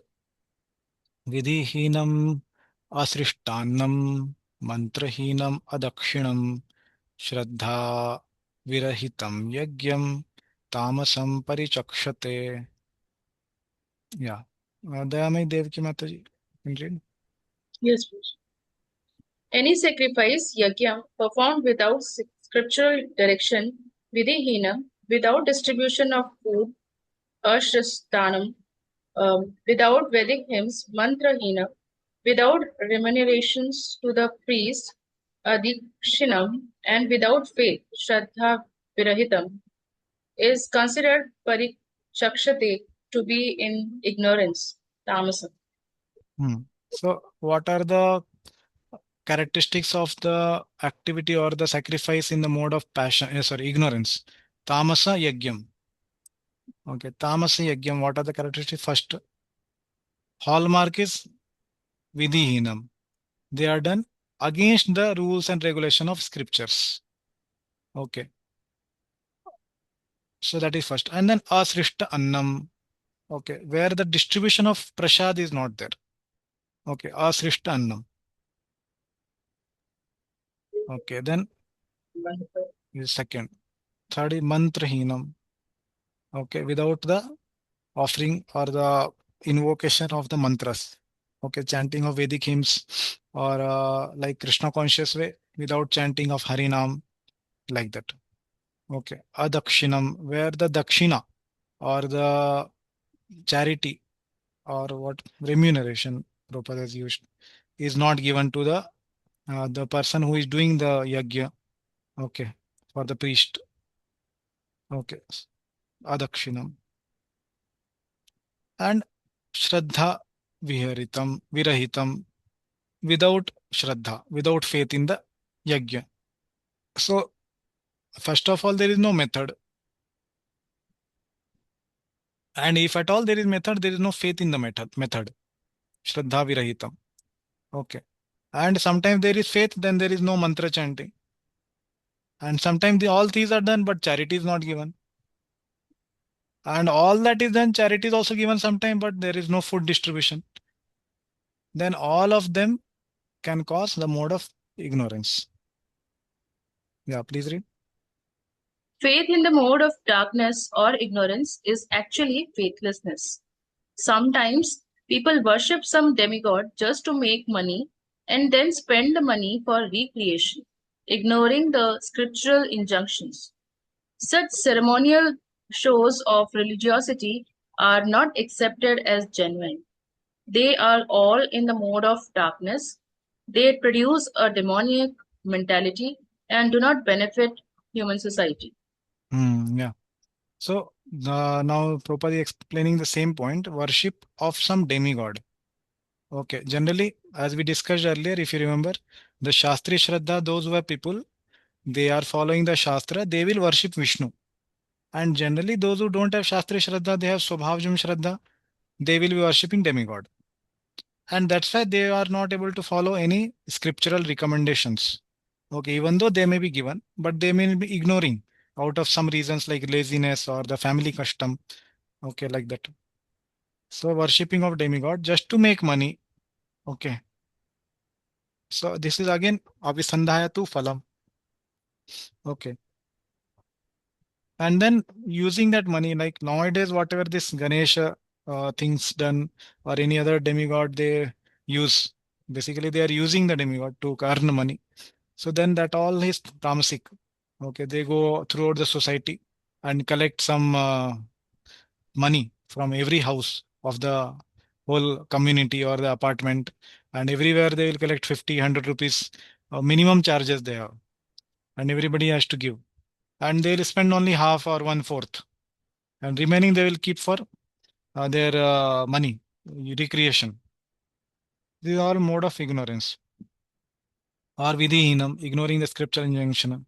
Vidhihinam asrishtannam mantrahinam adakshinam shraddha virahitam yagyam tamasam parichakshate. Yeah. Dayamai Devaki Mataji. Can you read? Yes, please. Any sacrifice, yajna, performed without scriptural direction, vidihina, without distribution of food, ashrastanam, without Vedic hymns, mantrahina, without remunerations to the priest, adikshinam, and without faith, shraddha virahitam, is considered parichakshate, to be in ignorance, tamasam. So, what are the characteristics of the activity or the sacrifice in the mode of passion? Sorry, ignorance. Tamasa yagyam. Okay, tamasa yagyam. What are the characteristics? First, hallmark is vidhihinam. They are done against the rules and regulation of scriptures. Okay, so that is first. And then asrishta annam. Okay, where the distribution of prasad is not there. Okay, asrishta annam. Okay, then is second. Third is mantrahinam. Okay, without the offering or the invocation of the mantras. Okay, chanting of Vedic hymns or like Krishna conscious way without chanting of Harinam, like that. Okay, adakshinam, where the dakshina or the charity or what remuneration Prabhupada has used is not given to the person who is doing the yajna. Okay, for the priest. Okay, adakshinam. And shraddha virahitam, without shraddha, without faith in the yajna. So first of all, there is no method, and if at all there is method, there is no faith in the method. Shraddha virahitam. Okay, and sometimes there is faith, then there is no mantra chanting, and sometimes all these are done, but charity is not given, and all that is done, charity is also given sometime, but there is no food distribution. Then all of them can cause the mode of ignorance. Yeah, please read. Faith in the mode of darkness or ignorance is actually faithlessness. Sometimes people worship some demigod just to make money and then spend the money for recreation, ignoring the scriptural injunctions. Such ceremonial shows of religiosity are not accepted as genuine. They are all in the mode of darkness. They produce a demoniac mentality and do not benefit human society. Yeah. So now Prabhupada is explaining the same point, worship of some demigod. Okay. Generally, as we discussed earlier, if you remember, the Shastri Shraddha, those were people, they are following the Shastra, they will worship Vishnu. And generally, those who don't have Shastri Shraddha, they have Swabhavjam Shraddha, they will be worshipping demigod. And that's why they are not able to follow any scriptural recommendations. Okay, even though they may be given, but they may be ignoring out of some reasons like laziness or the family custom. Okay, like that. So worshipping of demigod just to make money. Okay. So this is again Abhisandhaya tu phalam. Okay. And then using that money, like nowadays, whatever this Ganesha things done or any other demigod they use, basically they are using the demigod to earn money. So then that all is tamasic. Okay, they go throughout the society and collect some money from every house of the whole community or the apartment, and everywhere they will collect 50, 100 rupees minimum charges they have, and everybody has to give, and they will spend only half or one fourth, and remaining they will keep for their money recreation. These are all mode of ignorance or vidhihinam, ignoring the scriptural injunction,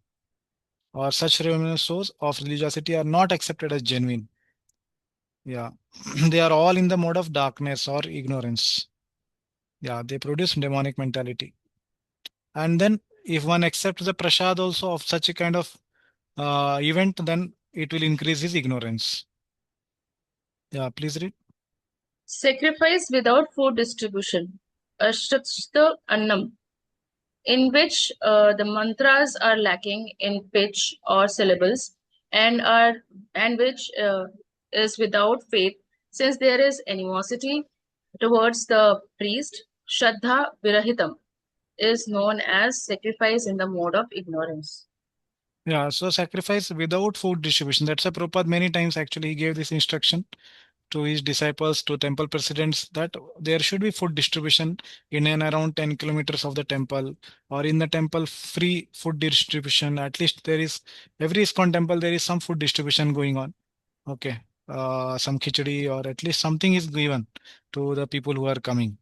or such shows of religiosity are not accepted as genuine. Yeah, they are all in the mode of darkness or ignorance. Yeah, they produce demonic mentality. And then, if one accepts the prasad also of such a kind of event, then it will increase his ignorance. Yeah, please read. Sacrifice without food distribution. Ashtasta Annam, in which the mantras are lacking in pitch or syllables and which is without faith, since there is animosity towards the priest. Shraddha Virahitam is known as sacrifice in the mode of ignorance. Yeah, so sacrifice without food distribution. That's a Prabhupada many times actually he gave this instruction to his disciples, to temple presidents, that there should be food distribution in and around 10 kilometers of the temple, or in the temple free food distribution. At least there is, every ISKCON temple there is some food distribution going on. Okay, some khichdi or at least something is given to the people who are coming.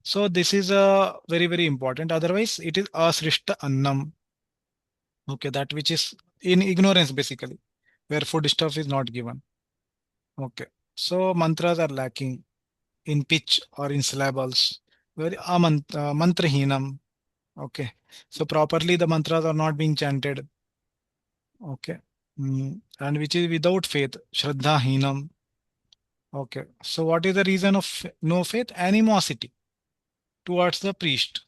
So this is very very important. Otherwise, it is asrishta annam. Okay, that which is in ignorance basically, where food stuff is not given. Okay, so mantras are lacking in pitch or in syllables. Very mantrahinam. Okay, so properly the mantras are not being chanted. Okay, and which is without faith, shraddhahinam. Okay, so what is the reason of no faith? Animosity towards the priest.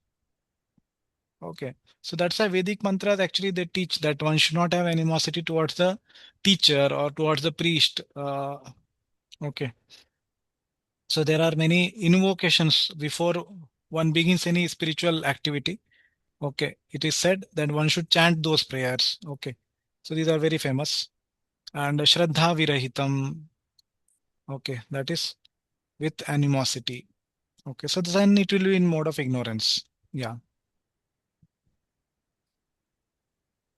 Okay, so that's why Vedic mantras actually they teach that one should not have animosity towards the teacher or towards the priest. Okay, so there are many invocations before one begins any spiritual activity. Okay, it is said that one should chant those prayers. Okay, so these are very famous. And Shraddha Virahitam. Okay, that is with animosity. Okay, so then it will be in mode of ignorance. Yeah.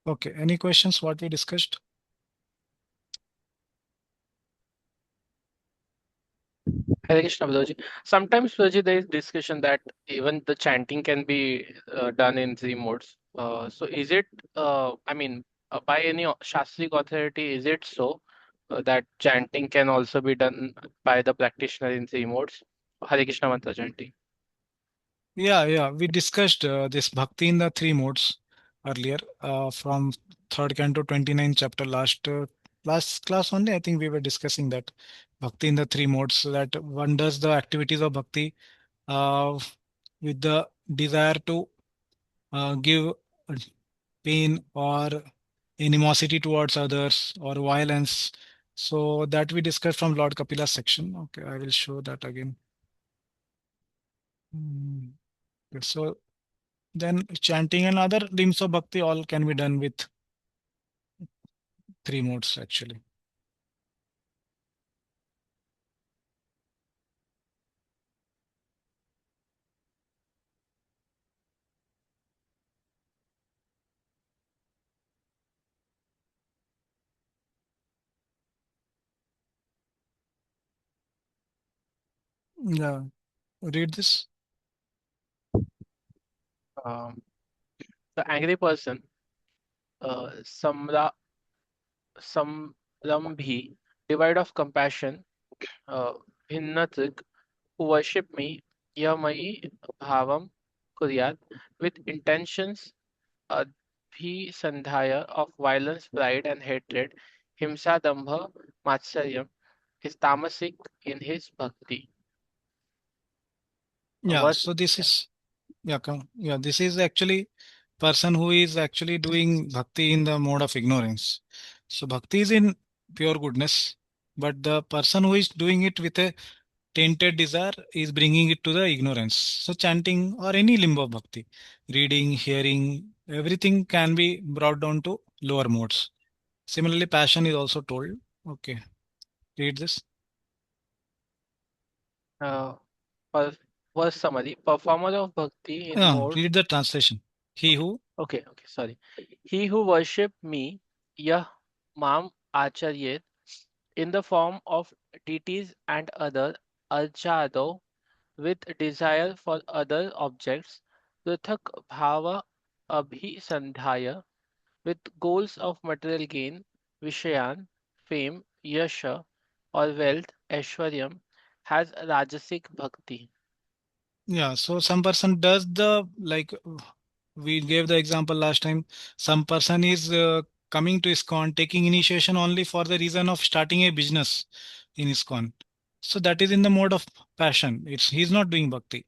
Okay, any questions what we discussed? Hare Krishna, Prabhuji. Sometimes, Prabhuji, there is discussion that even the chanting can be done in three modes. So, is it, I mean, by any Shastric authority, is it so that chanting can also be done by the practitioner in three modes? Hare Krishna mantra chanting. Yeah, we discussed this bhakti in the three modes earlier from third canto 29 chapter last class only. I think we were discussing that bhakti in the three modes, so that one does the activities of bhakti uh, with the desire to give pain or animosity towards others or violence. So that we discussed from Lord Kapila's section. Okay, I will show that again. Okay, so then chanting and other limbs of bhakti all can be done with three modes actually. Yeah, read this. Um, the angry person, samra, samrambhi, devoid of compassion, uh, भिन्नत्रिक, who worship me, yamai bhavam kuryat, with intentions abhisandhaya of violence, pride, and hatred, himsa, dambha, matsaryam, is tamasic in his bhakti. Yeah, What? so this is, yeah, yeah, this is actually person who is actually doing bhakti in the mode of ignorance. So bhakti is in pure goodness, but the person who is doing it with a tainted desire is bringing it to the ignorance. So chanting or any limb of bhakti, reading, hearing, everything can be brought down to lower modes. Similarly, passion is also told. Okay, read this. Uh, per- Verse summary: performer of bhakti in Yeah, mode. read the translation. He Okay, who, okay, sorry. He who worship me, yah mam acharyet, in the form of deities and other archado, with desire for other objects, prithak bhava abhisandhaya, with goals of material gain, vishayan, fame, yasha, or wealth, aishwaryam, has rajasic bhakti. yeah, so some person does the, like we gave the example last time, some person is coming to ISKCON, taking initiation only for the reason of starting a business in ISKCON. So that is in the mode of passion. It's he's not doing bhakti.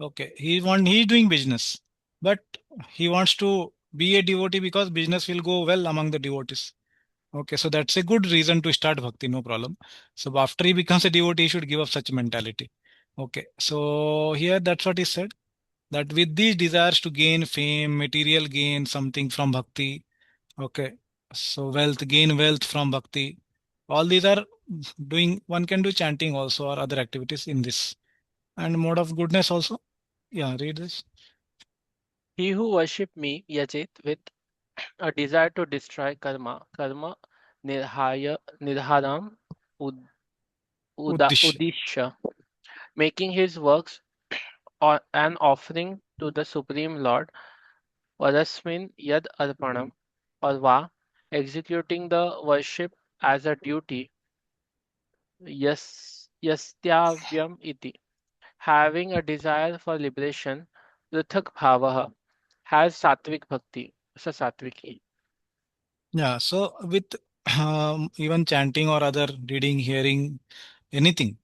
Okay, he's doing business, but he wants to be a devotee because business will go well among the devotees. Okay, so that's a good reason to start bhakti, no problem. So after he becomes a devotee, he should give up such mentality. Okay, so here that's what he said, that with these desires to gain fame, material gain, something from bhakti. Okay, so wealth, gain wealth from bhakti. All these are doing, one can do chanting also or other activities in this. And mode of goodness also. Yeah, read this. He who worship me, yajit, with a desire to destroy karma nirharam ud, Uddishya. udishya, making his works an offering to the Supreme Lord, varasmin yad arpanam, or va, executing the worship as a duty, yastyavyam iti, having a desire for liberation, prithak bhavaha, has sattvic bhakti, so sattvic. Yeah, so with even chanting or other reading, hearing, anything,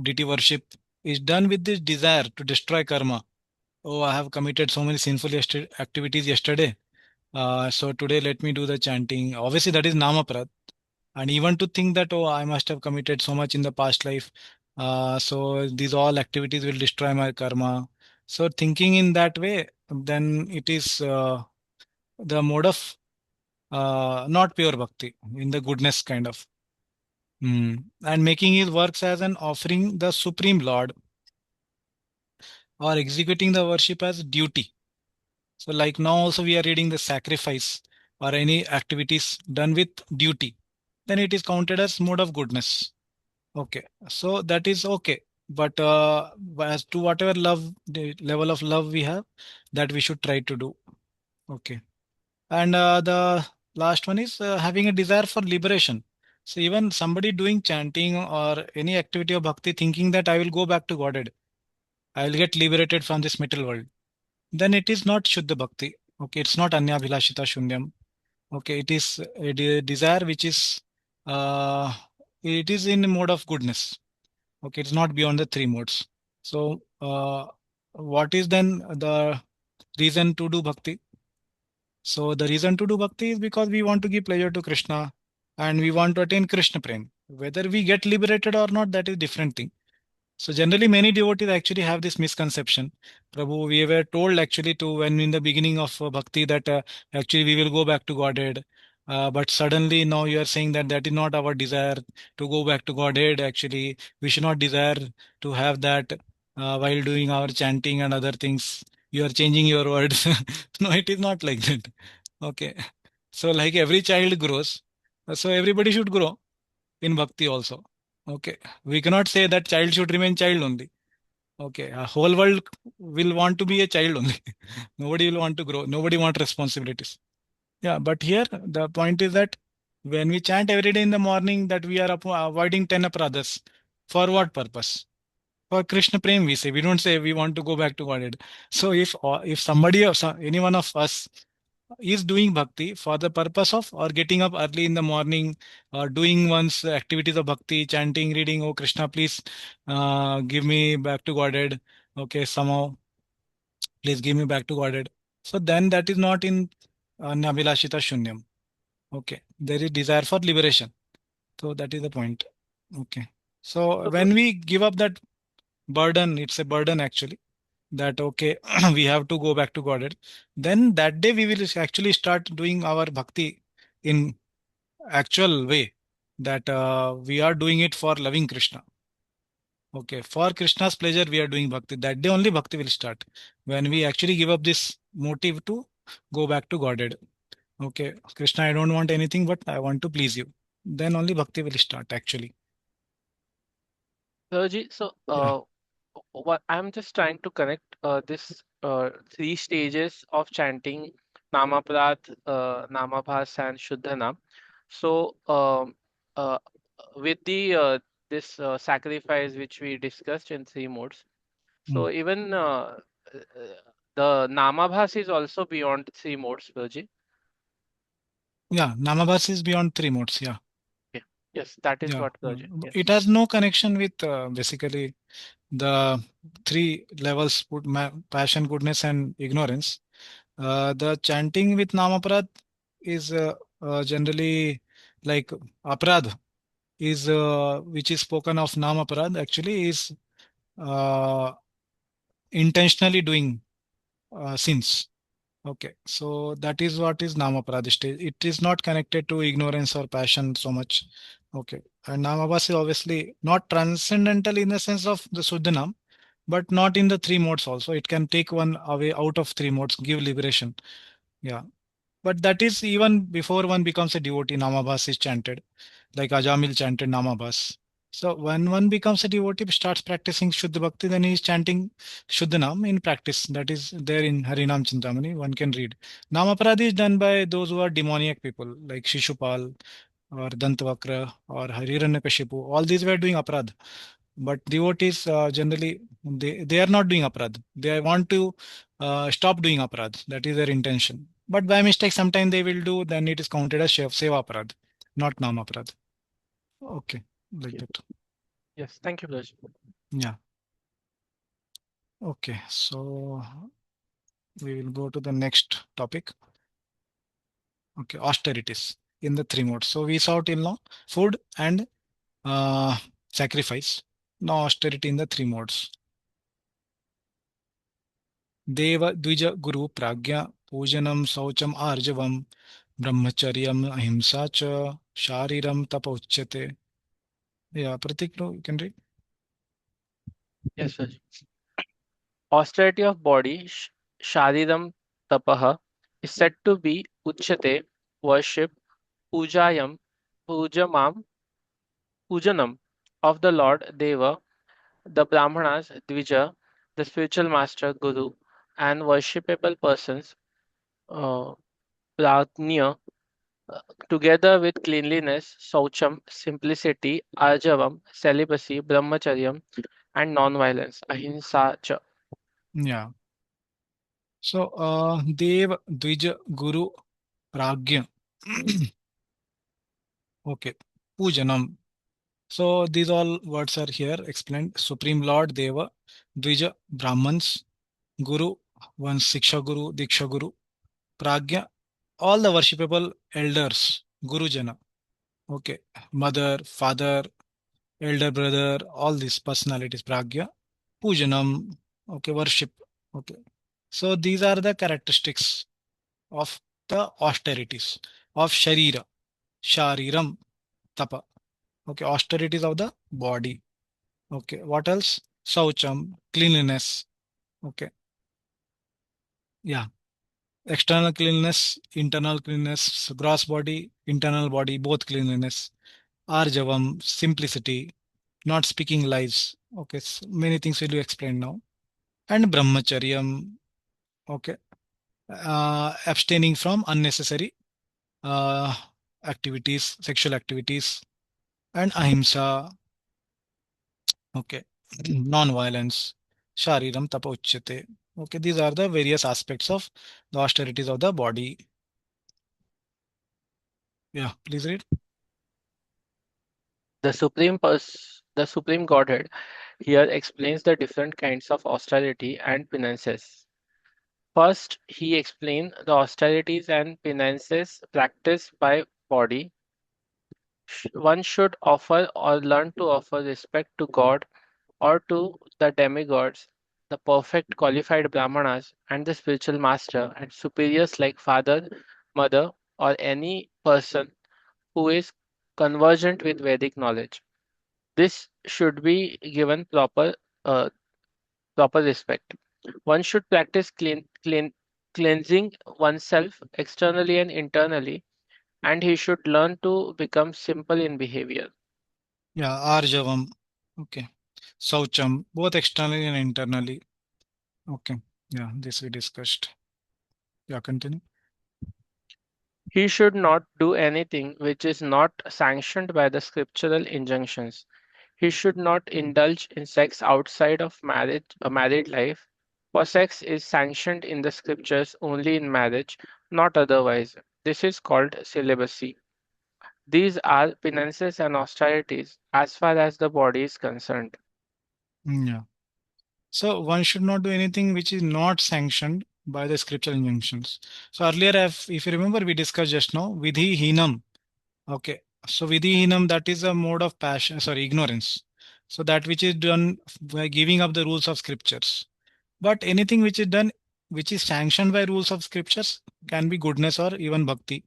deity worship is done with this desire to destroy karma. Oh, I have committed so many sinful activities yesterday. So today let me do the chanting. Obviously, that is namaprad. And even to think that, oh, I must have committed so much in the past life. So these all activities will destroy my karma. So thinking in that way, then it is the mode of not pure bhakti, in the goodness kind of. And making his works as an offering the Supreme Lord, or executing the worship as duty. So like now also we are reading the sacrifice or any activities done with duty. Then it is counted as mode of goodness. Okay. So that is okay. But as to whatever love, the level of love we have, that we should try to do. Okay. And the last one is having a desire for liberation. So even somebody doing chanting or any activity of bhakti thinking that I will go back to Godhead, I will get liberated from this material world, then it is not Shuddha Bhakti. Okay, it's not Anya Bhilashita Shunyam. Okay, it is a desire which is uh, it is in mode of goodness. Okay, it's not beyond the three modes. So what is then the reason to do bhakti? So the reason to do bhakti is because we want to give pleasure to Krishna and we want to attain Krishna prem. Whether we get liberated or not, that is different thing. So generally, many devotees actually have this misconception. Prabhu, we were told actually to when in the beginning of bhakti that actually we will go back to Godhead. But suddenly now you are saying that that is not our desire to go back to Godhead. Actually, we should not desire to have that while doing our chanting and other things. You are changing your words. No, it is not like that. Okay. So like every child grows, so everybody should grow in bhakti also. Okay, we cannot say that child should remain child only. Okay, a whole world will want to be a child only. Nobody will want to grow. Nobody want responsibilities. Yeah, but here the point is that when we chant every day in the morning that we are avoiding 10 apradhas, for what purpose? For Krishna Prem, we say. We don't say we want to go back to Godhead. So if somebody or any one of us is doing bhakti for the purpose of or getting up early in the morning or doing one's activities of bhakti, chanting, reading, oh Krishna, please give me back to Godhead. Okay, somehow, please give me back to Godhead. So then that is not in Nabilashita Shunyam. Okay, there is desire for liberation. So that is the point. Okay. So So, when we give up that burden, it's a burden actually, that okay, we have to go back to Godhead. Then that day we will actually start doing our bhakti in actual way, that we are doing it for loving Krishna. Okay, for Krishna's pleasure we are doing bhakti. That day only bhakti will start. When we actually give up this motive to go back to Godhead. Okay, Krishna, I don't want anything but I want to please you. Then only bhakti will start actually. Sarji, so Yeah. what I'm just trying to connect this three stages of chanting Namaprad, Namabhas, and Shuddhanam. So, uh, with the this sacrifice which we discussed in three modes, Mm. so even the Namabhas is also beyond three modes, Sarji. Yeah, Namabhas is beyond three modes. Yeah. Okay. Yes, that is Yeah. what Sarji. It Yes. has no connection with basically the three levels, passion, goodness, and ignorance. The chanting with Namaprad is generally like Aprad is which is spoken of Namaprad actually is uh, intentionally doing sins. Okay, so that is what is Namaprad stage. It is not connected to ignorance or passion so much. Okay, and Namabhas is obviously not transcendental in the sense of the Suddhanam, but not in the three modes also. It can take one away out of three modes, give liberation. Yeah. But that is even before one becomes a devotee, Namabhas is chanted, like Ajamil chanted Namabhas. So when one becomes a devotee, starts practicing Shuddha Bhakti, then he is chanting Shuddhanam in practice. That is there in Harinam Chintamani, one can read. Namapradi is done by those who are demoniac people, like Shishupal or Dantavakra or Hiranyakashipu. All these were doing aparadh. But devotees generally they are not doing aparadh. They want to stop doing aparadh. That is their intention. But by mistake, sometimes they will do. Then it is counted as seva aparadh, not nam aparadh. Okay, like Okay. that. Yes. Thank you, Sarji. Yeah. Okay. So we will go to the next topic. Okay, austerities in the three modes. So we saw till now food and uh, sacrifice. Now austerity in the three modes. देव द्विज गुरु प्राज्ञा पूजनम शौचम आर्जवम ब्रह्मचर्यम अहिंसा च शारीरम तप उच्यते. Yeah, Pratik, no, you can read. Yes, Sarji. Austerity of body, Shariram Tapaha, is said to be Uchyate, worship, Pujayam, Pujamam, Pujanam of the Lord Deva, the Brahmanas, Dvija, the spiritual master, Guru, and worshipable persons, uh, Prajna, together with cleanliness, Saucham, simplicity, Arjavam, celibacy, Brahmacharyam, and non-violence, Ahimsa cha. Yeah. So, Dev, Dvij, Guru, Pragya. Okay. Pujanam. So, these all words are here explained. Supreme Lord, Deva, Dvija, Brahmans, Guru, one Siksha Guru, Diksha Guru, Pragya, all the worshipable elders, Guru Jana. Okay. Mother, father, elder brother, all these personalities, Pragya, Pujanam, okay, worship. Okay. So these are the characteristics of the austerities of Sharira, Shariram, Tapa. Okay, austerities of the body. Okay, what else? Saucham, cleanliness. Okay, yeah. External cleanliness, internal cleanliness, gross body, internal body, both cleanliness. Arjavam, simplicity. not speaking lies. Okay, so many things will be explained now. And brahmacharyam, okay, abstaining from unnecessary uh, activities, sexual activities. And ahimsa, okay, non-violence, shariram tapa uchyate. Okay, these are the various aspects of the austerities of the body. Yeah, please read. The Supreme Godhead here explains the different kinds of austerity and penances. First, he explains the austerities and penances practiced by body. One should offer or learn to offer respect to God or to the demigods, the perfect qualified brahmanas, and the spiritual master and superiors like father, mother, or any person who is convergent with Vedic knowledge. This should be given uh, proper respect. One should practice cleansing oneself externally and internally, and he should learn to become simple in behavior. Yeah, arjavam. Okay. Saucham, both externally and internally. Okay. Yeah, this we discussed. Yeah, continue. He should not do anything which is not sanctioned by the scriptural injunctions. He should not indulge in sex outside of marriage, a married life, for sex is sanctioned in the scriptures only in marriage, not otherwise. This is called celibacy. These are penances and austerities as far as the body is concerned. Yeah. So one should not do anything which is not sanctioned by the scriptural injunctions. So earlier, if you remember, we discussed just now, vidhi hinam. Okay. So vidhi hinam, that is a mode of passion, sorry, ignorance. So that which is done by giving up the rules of scriptures. But anything which is done, which is sanctioned by rules of scriptures, can be goodness or even bhakti.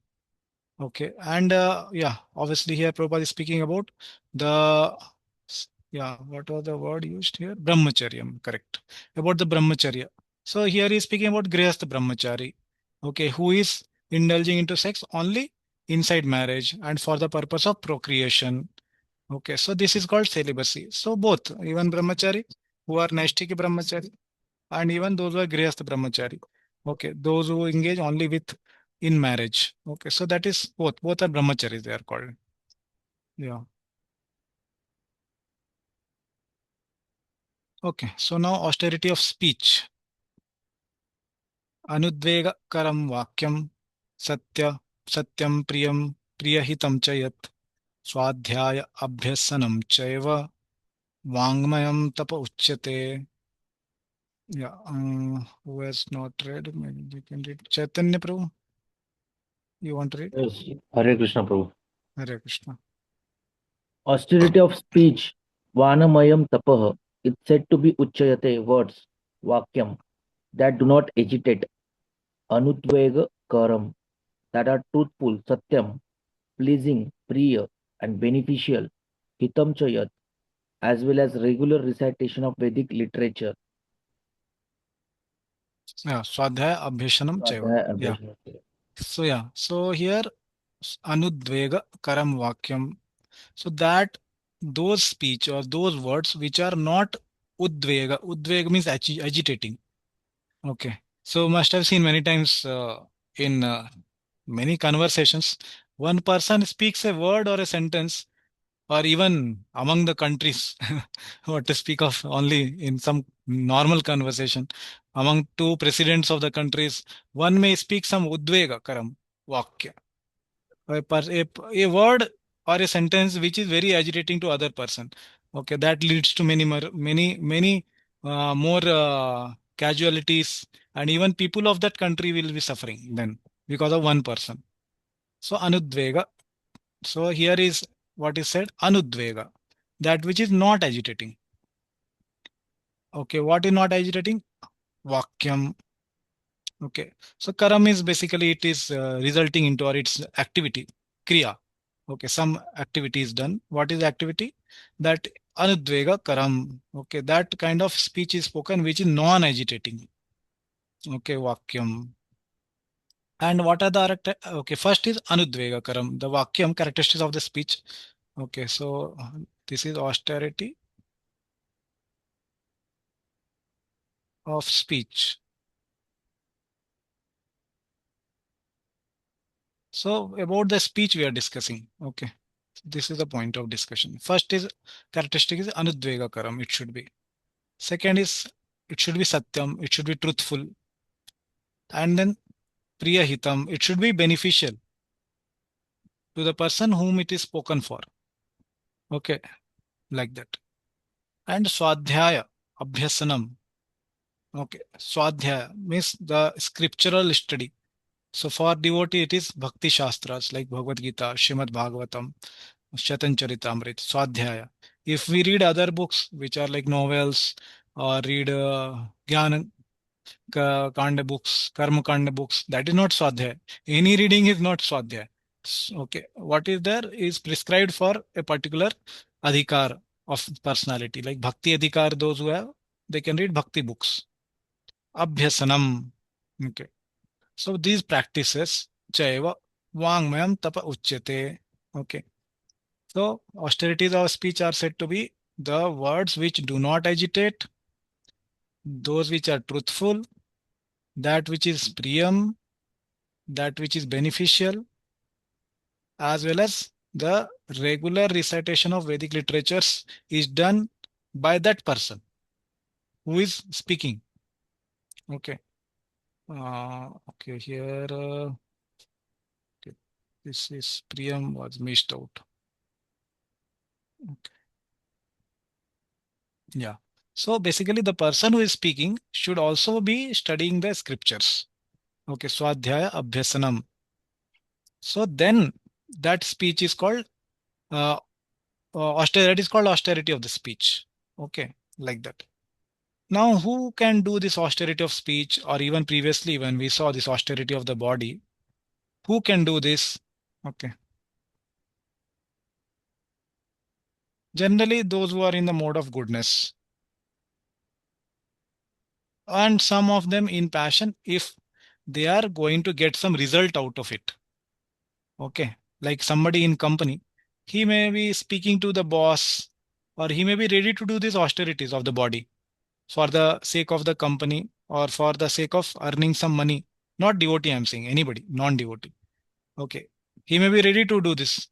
Okay, and yeah, obviously here Prabhupada is speaking about the yeah, what was the word used here? Brahmacharyam, correct. About the brahmacharya. So here he is speaking about grihastha brahmachari. Okay, who is indulging into sex only inside marriage and for the purpose of procreation. Okay, so this is called celibacy. So both, even brahmachari who are naishtiki brahmachari and even those who are grihastha brahmachari. Okay, those who engage only with in marriage. Okay, so that is both are brahmacharis, they are called. Yeah. Okay, so now austerity of speech. Anudvega karam vakyam satyam priyahitam cha yat swadhyaya abhyasanam chaiva vangmayam tapa uchyate. Yeah, who has not read? Maybe we can read. Chaitanya Prabhu, you want to read? Yes, Hare Krishna Prabhu. Hare Krishna. Austerity of speech, Vanamayam Tapah, is said to be Uchayate words, Vakyam, that do not agitate, Anudvega Karam, that are truthful, Satyam, pleasing, Priya, and beneficial, Hitam Chayat, as well as regular recitation of Vedic literature. Yeah, Swadhyaya Abhyasanam Chaiva. Swadhyaya Yeah. Abhyasana. So yeah. So here Anudvega Karam Vakyam. So that those speech or those words which are not Udvega. Udvega means agitating. Okay. So must have seen many times in many conversations, one person speaks a word or a sentence, or even among the countries, what to speak of only in some normal conversation, among two presidents of the countries, one may speak some Udvega Karam Vakya, a word or a sentence which is very agitating to other person. Okay, that leads to many more casualties, and even people of that country will be suffering then because of one person. So Anudvega. So here is what is said, Anudvega, that which is not agitating. Okay, what is not agitating? Vakyam. Okay, so karam is basically it is resulting into or its activity, kriya. Okay, some activity is done. What is activity? That anudvega karam. Okay, that kind of speech is spoken which is non-agitating. Okay, vakyam. And what are the okay? First is anudvega karam, the vakyam characteristics of the speech. Okay, so This is austerity of speech. So about the speech we are discussing. Okay. This is the point of discussion. First is characteristic is anudvegakaram. It should be. Second is it should be satyam. It should be truthful. And then priyahitam. It should be beneficial to the person whom it is spoken for. Okay, like that. And swadhyaya, abhyasanam. Okay, swadhyaya means the scriptural study. So for devotee, it is Bhakti Shastras like Bhagavad Gita, Shrimad Bhagavatam, Chatancharitamrit, Swadhyaya. If we read other books which are like novels or read Jnana Kanda books, Karma Kanda books, that is not Swadhyaya. Any reading is not Swadhyaya. Okay, what is there is prescribed for a particular adhikar of personality, like Bhakti Adhikar, those who have, they can read Bhakti books. Abhyasanam. Okay. So these practices, chaiva vangmayam tapa uchyate. Okay. So austerities of speech are said to be the words which do not agitate, those which are truthful, that which is priyam, that which is beneficial, as well as the regular recitation of Vedic literatures is done by that person who is speaking. Okay. Okay, here okay. This is priyam was missed out. Okay. Yeah. So basically, the person who is speaking should also be studying the scriptures. Okay, Swadhyaya Abhyasanam. So then that speech is called austerity. That is called austerity of the speech. Okay, like that. Now, who can do this austerity of speech, or even previously when we saw this austerity of the body, who can do this? Okay. Generally, those who are in the mode of goodness, and some of them in passion, if they are going to get some result out of it. Okay, like somebody in company, he may be speaking to the boss, or he may be ready to do these austerities of the body for the sake of the company or for the sake of earning some money. Not devotee, I'm saying anybody, non-devotee. Okay, he may be ready to do this.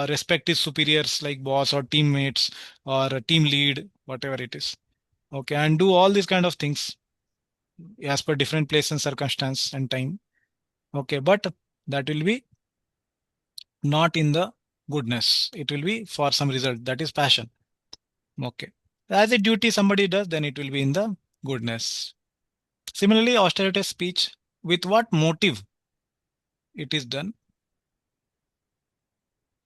Respect his superiors like boss or teammates or a team lead, whatever it is. Okay, and do all these kind of things as per different place and circumstance and time. Okay, but that will be not in the goodness. It will be for some result, that is passion. Okay. As a duty somebody does, then it will be in the goodness. Similarly, austerity speech, with what motive it is done,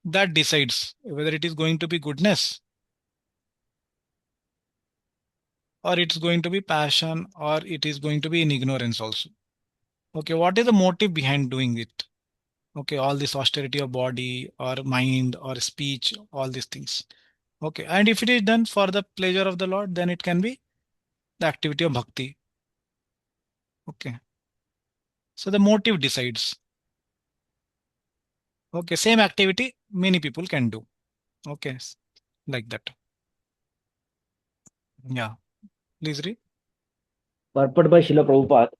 that decides whether it is going to be goodness or it's going to be passion or it is going to be in ignorance also. Okay, what is the motive behind doing it? Okay, all this austerity of body or mind or speech, all these things. Okay, and if it is done for the pleasure of the Lord, then it can be the activity of bhakti. Okay, so the motive decides. Okay, same activity many people can do. Okay, like that. Yeah, please read. Purport by Srila Prabhupada.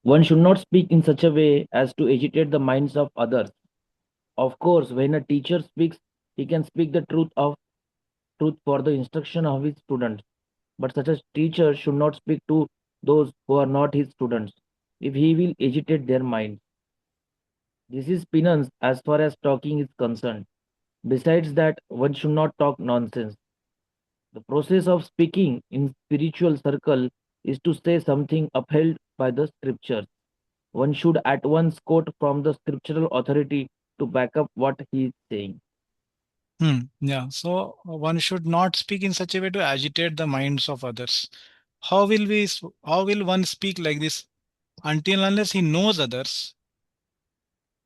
One should not speak in such a way as to agitate the minds of others. Of course, when a teacher speaks, he can speak the truth for the instruction of his students. But such a teacher should not speak to those who are not his students, if he will agitate their minds. This is penance as far as talking is concerned. Besides that, one should not talk nonsense. The process of speaking in spiritual circle is to say something upheld by the scriptures. One should at once quote from the scriptural authority to back up what he is saying. Yeah, so one should not speak in such a way to agitate the minds of others. How will one speak like this? Until unless he knows others,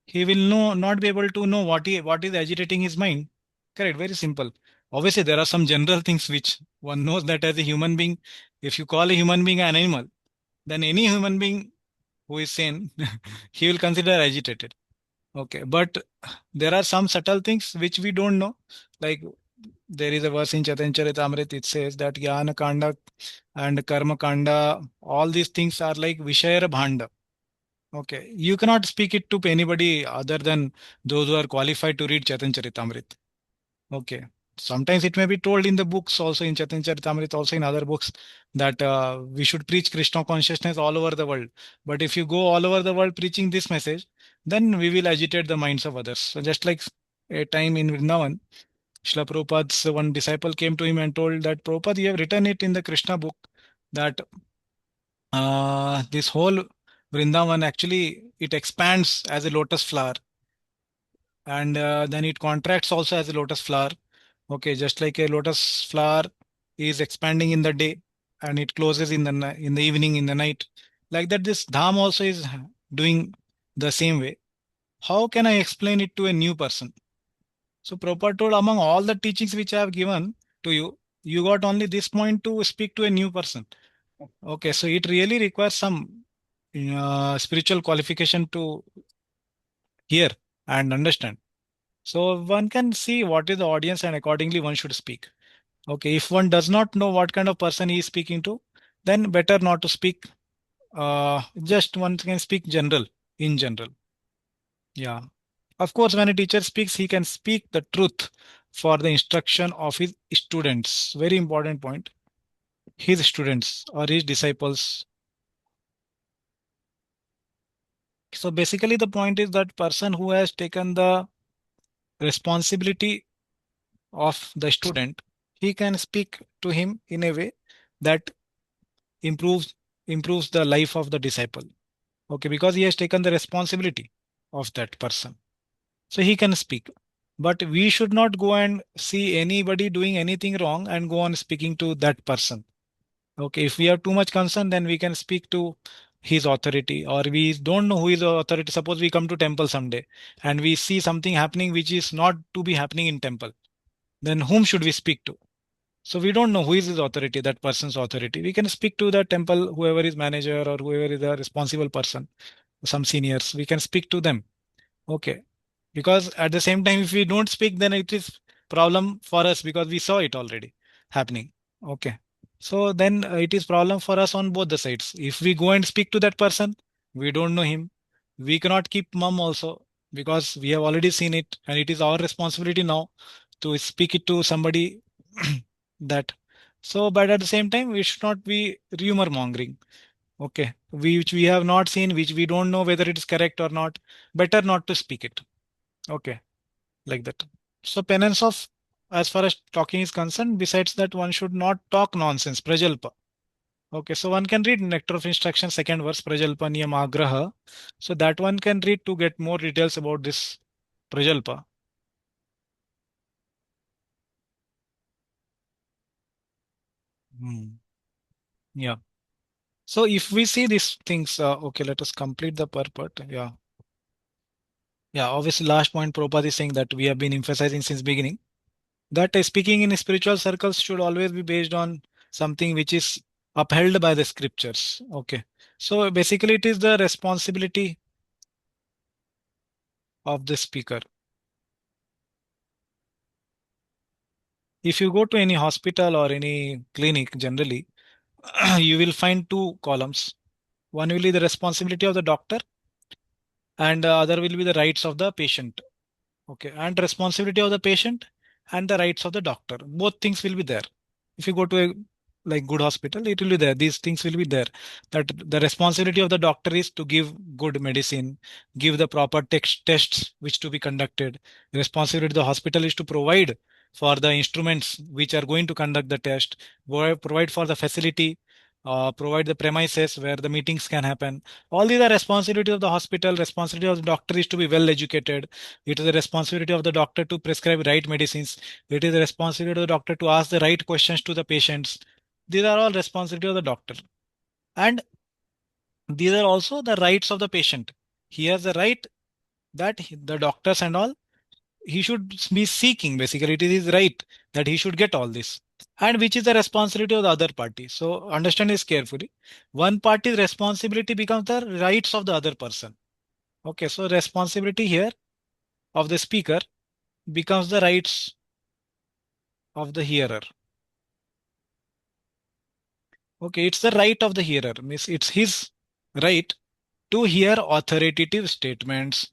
he will not be able to know what is agitating his mind. Correct, very simple. Obviously, there are some general things which one knows that as a human being, if you call a human being an animal, then any human being who is sane, he will consider agitated. Okay, but there are some subtle things which we don't know, like there is a verse in Chaitanya Charitamrita, it says that Jnana Kanda and Karma Kanda, all these things are like Vishayara Bhanda. Okay, you cannot speak it to anybody other than those who are qualified to read Chaitanya Charitamrita. Okay. Sometimes it may be told in the books also, in Chaitanya Charitamrita, also in other books, that we should preach Krishna consciousness all over the world. But if you go all over the world preaching this message, then we will agitate the minds of others. So just like a time in Vrindavan, Srila Prabhupada's one disciple came to him and told that, Prabhupada, you have written it in the Krishna book that this whole Vrindavan actually it expands as a lotus flower, and then it contracts also as a lotus flower. Okay, just like a lotus flower is expanding in the day and it closes in the in the evening, in the night. Like that, this dham also is doing the same way. How can I explain it to a new person? So Prabhupada told, among all the teachings which I have given to you, you got only this point to speak to a new person. Okay, so it really requires some spiritual qualification to hear and understand. So one can see what is the audience and accordingly one should speak. Okay, if one does not know what kind of person he is speaking to, then better not to speak. Just one can speak general, in general. Yeah. Of course, when a teacher speaks, he can speak the truth for the instruction of his students. Very important point. His students or his disciples. So basically, the point is that person who has taken the responsibility of the student, he can speak to him in a way that improves improves the life of the disciple. Okay, because he has taken the responsibility of that person, so he can speak. But we should not go and see anybody doing anything wrong and go on speaking to that person. Okay, if we have too much concern, then we can speak to his authority, or we don't know who is the authority. Suppose we come to temple someday and we see something happening which is not to be happening in temple, then whom should we speak to? So we don't know who is his authority, that person's authority. We can speak to the temple, whoever is manager or whoever is the responsible person, some seniors. We can speak to them. Okay. Because at the same time, if we don't speak, then it is problem for us because we saw it already happening. Okay. So then it is problem for us on both the sides. If we go and speak to that person, we don't know him. We cannot keep mum also because we have already seen it, and it is our responsibility now to speak it to somebody that. So, but at the same time, we should not be rumor mongering. Okay, which we have not seen, which we don't know whether it is correct or not. Better not to speak it. Okay, like that. So, penance of, as far as talking is concerned, besides that, one should not talk nonsense. Prajalpa. Okay, so one can read Nectar of Instruction, second verse, Prajalpa Niyam Agraha. So that one can read to get more details about this Prajalpa. Hmm. Yeah. So if we see these things, okay, let us complete the purport. Yeah. Yeah, obviously last point Prabhupada is saying that we have been emphasizing since beginning that speaking in spiritual circles should always be based on something which is upheld by the scriptures. Okay. So basically it is the responsibility of the speaker. If you go to any hospital or any clinic generally, you will find two columns. One will be the responsibility of the doctor and the other will be the rights of the patient. Okay, and responsibility of the patient and the rights of the doctor. Both things will be there. If you go to a like good hospital, it will be there. These things will be there. That the responsibility of the doctor is to give good medicine, give the proper tests which to be conducted. The responsibility of the hospital is to provide for the instruments which are going to conduct the test, provide for the facility, provide the premises where the meetings can happen. All these are responsibility of the hospital. Responsibility of the doctor is to be well educated. It is the responsibility of the doctor to prescribe right medicines. It is the responsibility of the doctor to ask the right questions to the patients. These are all responsibility of the doctor. And these are also the rights of the patient. He has the right that the doctors and all, he should be seeking. Basically, it is his right that he should get all this. And which is the responsibility of the other party. So understand this carefully. One party's responsibility becomes the rights of the other person. Okay, so responsibility here of the speaker becomes the rights of the hearer. Okay, it's the right of the hearer. Means it's his right to hear authoritative statements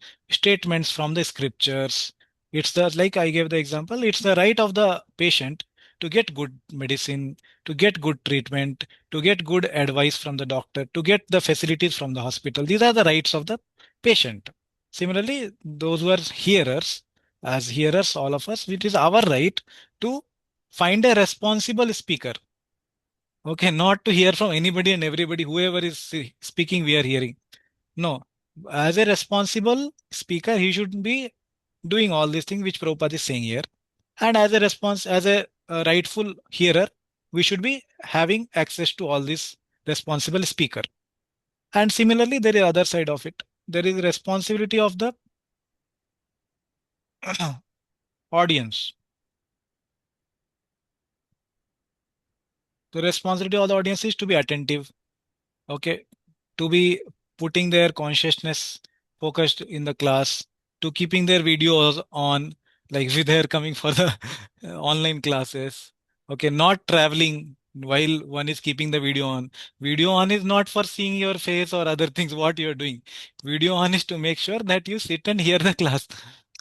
from the scriptures. It's the, like I gave the example, it's the right of the patient to get good medicine, to get good treatment, to get good advice from the doctor, to get the facilities from the hospital. These are the rights of the patient. Similarly, those who are hearers, as hearers, all of us, it is our right to find a responsible speaker. Okay, not to hear from anybody and everybody, whoever is speaking, we are hearing. No, as a responsible speaker, he should be doing all these things which Prabhupada is saying here. And as a as a rightful hearer, we should be having access to all this responsible speaker. And similarly, there is other side of it. There is responsibility of the audience. The responsibility of the audience is to be attentive. Okay, to be putting their consciousness focused in the class, to keeping their videos on, like if they're coming for the online classes. Okay, not traveling while one is keeping the video on. Video on is not for seeing your face or other things what you're doing. Video on is to make sure that you sit and hear the class.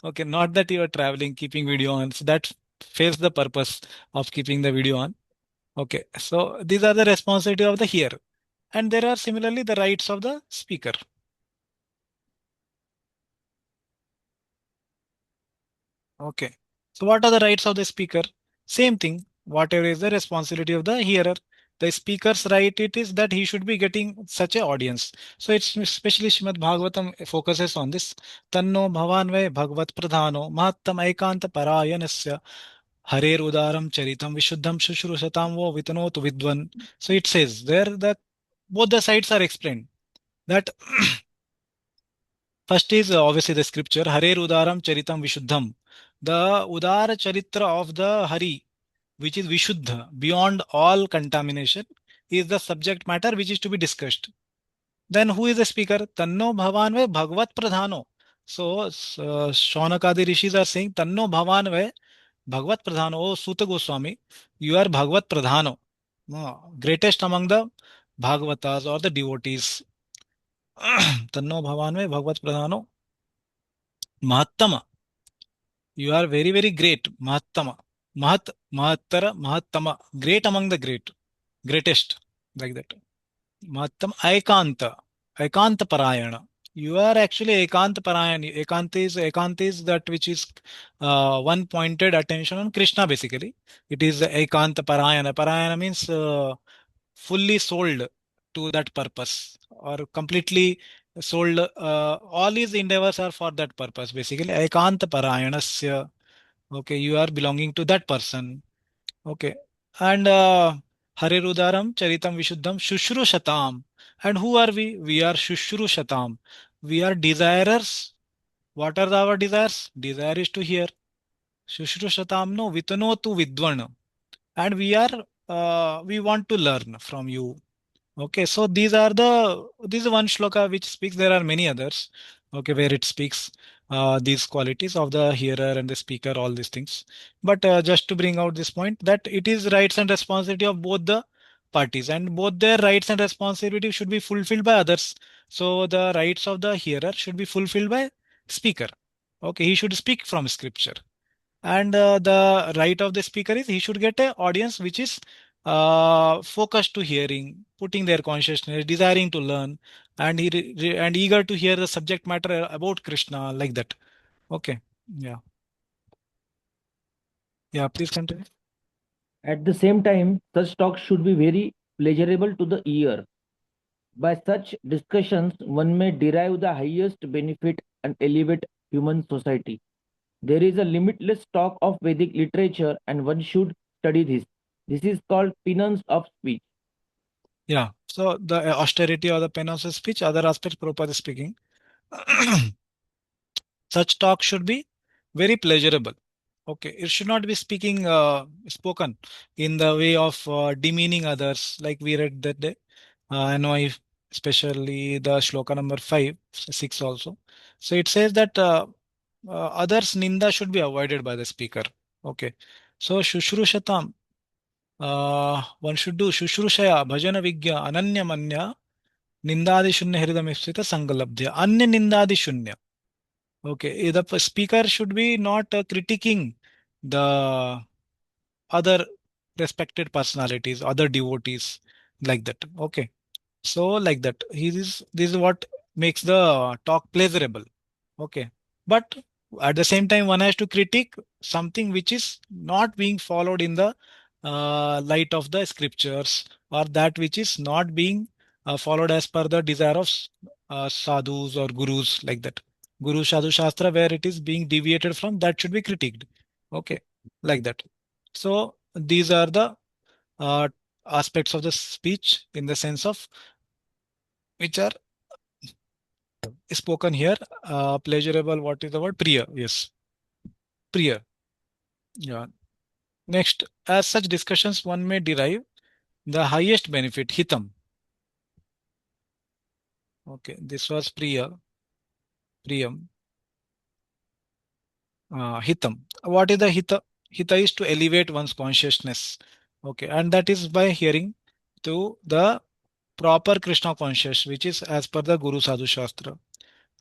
Okay, not that you are traveling keeping video on. So that fails the purpose of keeping the video on. Okay, so these are the responsibility of the hearer. And there are similarly the rights of the speaker. Okay. So what are the rights of the speaker? Same thing. Whatever is the responsibility of the hearer. The speaker's right it is that he should be getting such a audience. So it's especially Srimad Bhagavatam focuses on this. Tanno bhavanve bhagavat pradhano mahattam ekanta parayanasya harer udaram charitam vishuddham shushrusatam vo vitanotu vidvan. So it says there that both the sides are explained. That first is obviously the scripture, Harer Udaram Charitam Vishuddham. The Udara Charitra of the Hari, which is Vishuddha, beyond all contamination, is the subject matter which is to be discussed. Then who is the speaker? Tanno Bhavanve Bhagavat Pradhano. So, Shaunakadi rishis are saying, Tanno Bhavanve Bhagavat Pradhano. Oh, Suta Goswami, you are Bhagavat Pradhano. Greatest among the Bhagavatas or the devotees. Tanno Bhavanve Bhagavat Pradhano. Mahattama. You are very, very great. Mahattama. Mahattara, Mahattama. Great among the great. Greatest. Like that. Mahattam Aikanta. Aikanta Parayana. You are actually Ekanta Parayana. Ekanta is that which is one pointed attention on Krishna basically. It is Ekanta Parayana. Parayana means fully sold to that purpose or completely sold. All his endeavors are for that purpose basically. Ekanta Parayanasya. Okay, you are belonging to that person. Okay. And Harirudaram Charitam Vishuddham Shushrushatam. And who are we? We are Shushrushatam. We are desirers. What are our desires? Desire is to hear. Shushrushatam no Vitanotu Vidvana. And we want to learn from you. Okay, so this is one shloka which speaks. There are many others. Okay, where it speaks these qualities of the hearer and the speaker, all these things. But just to bring out this point, that it is rights and responsibility of both the parties, and both their rights and responsibility should be fulfilled by others. So the rights of the hearer should be fulfilled by speaker. Okay, he should speak from scripture, and the right of the speaker is he should get an audience which is focused to hearing, putting their consciousness, desiring to learn, and and eager to hear the subject matter about Krishna, like that. Okay, yeah, yeah. Please continue. At the same time, such talks should be very pleasurable to the ear. By such discussions, one may derive the highest benefit and elevate human society. There is a limitless stock of Vedic literature, and one should study this. This is called penance of speech. Yeah. So the austerity or the penance of speech, other aspects Prabhupada is speaking. Such talk should be very pleasurable. Okay, it should not be spoken in the way of demeaning others, like we read that day. I know, especially the shloka number 6 also. So it says that others' ninda should be avoided by the speaker. Okay, So Shushrushatam, one should do Shushrusaya, Bhajana Vigya, Ananya Manya, Nindadi Shunya Hridamipsita Sangalabdhya. Anya Nindadi Shunya. Okay, the speaker should be not critiquing the other respected personalities, other devotees, like that. Okay, so like that. This is what makes the talk pleasurable. Okay, but at the same time, one has to critique something which is not being followed in the light of the scriptures, or that which is not being followed as per the desire of sadhus or gurus, like that. Guru Sadhu Shastra, where it is being deviated from, that should be critiqued. Okay, like that. So these are the uh, aspects of the speech in the sense of which are spoken here. Pleasurable, what is the word? Priya. Yes, Priya. Yeah. Next, as such discussions, one may derive the highest benefit, Hitam. Okay, this was Priyam, Hitam. What is the Hita? Hita is to elevate one's consciousness. Okay, and that is by hearing to the proper Krishna conscious, which is as per the Guru Sadhu Shastra.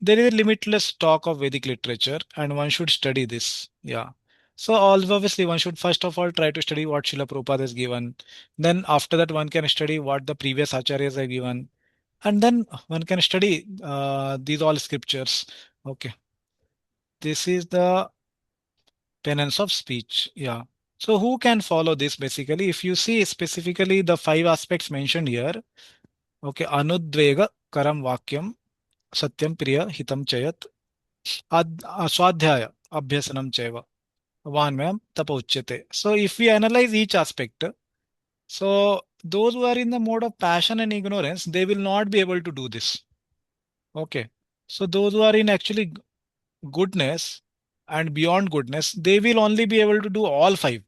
There is a limitless stock of Vedic literature, and one should study this. Yeah. So, obviously, one should first of all try to study what Srila Prabhupada has given. Then, after that, one can study what the previous acharyas have given. And then one can study these all scriptures. Okay. This is the tenets of speech. Yeah. So, who can follow this basically? If you see specifically the five aspects mentioned here, okay, Anudvega, Karam Vakyam, Satyam Priya, Hitam Chayat, Swadhyaya, Abhyasanam Chaiva, Vanmayam, Tapa Uchyate. So if we analyze each aspect, so those who are in the mode of passion and ignorance, they will not be able to do this. Okay. So those who are in actually goodness and beyond goodness, they will only be able to do all five.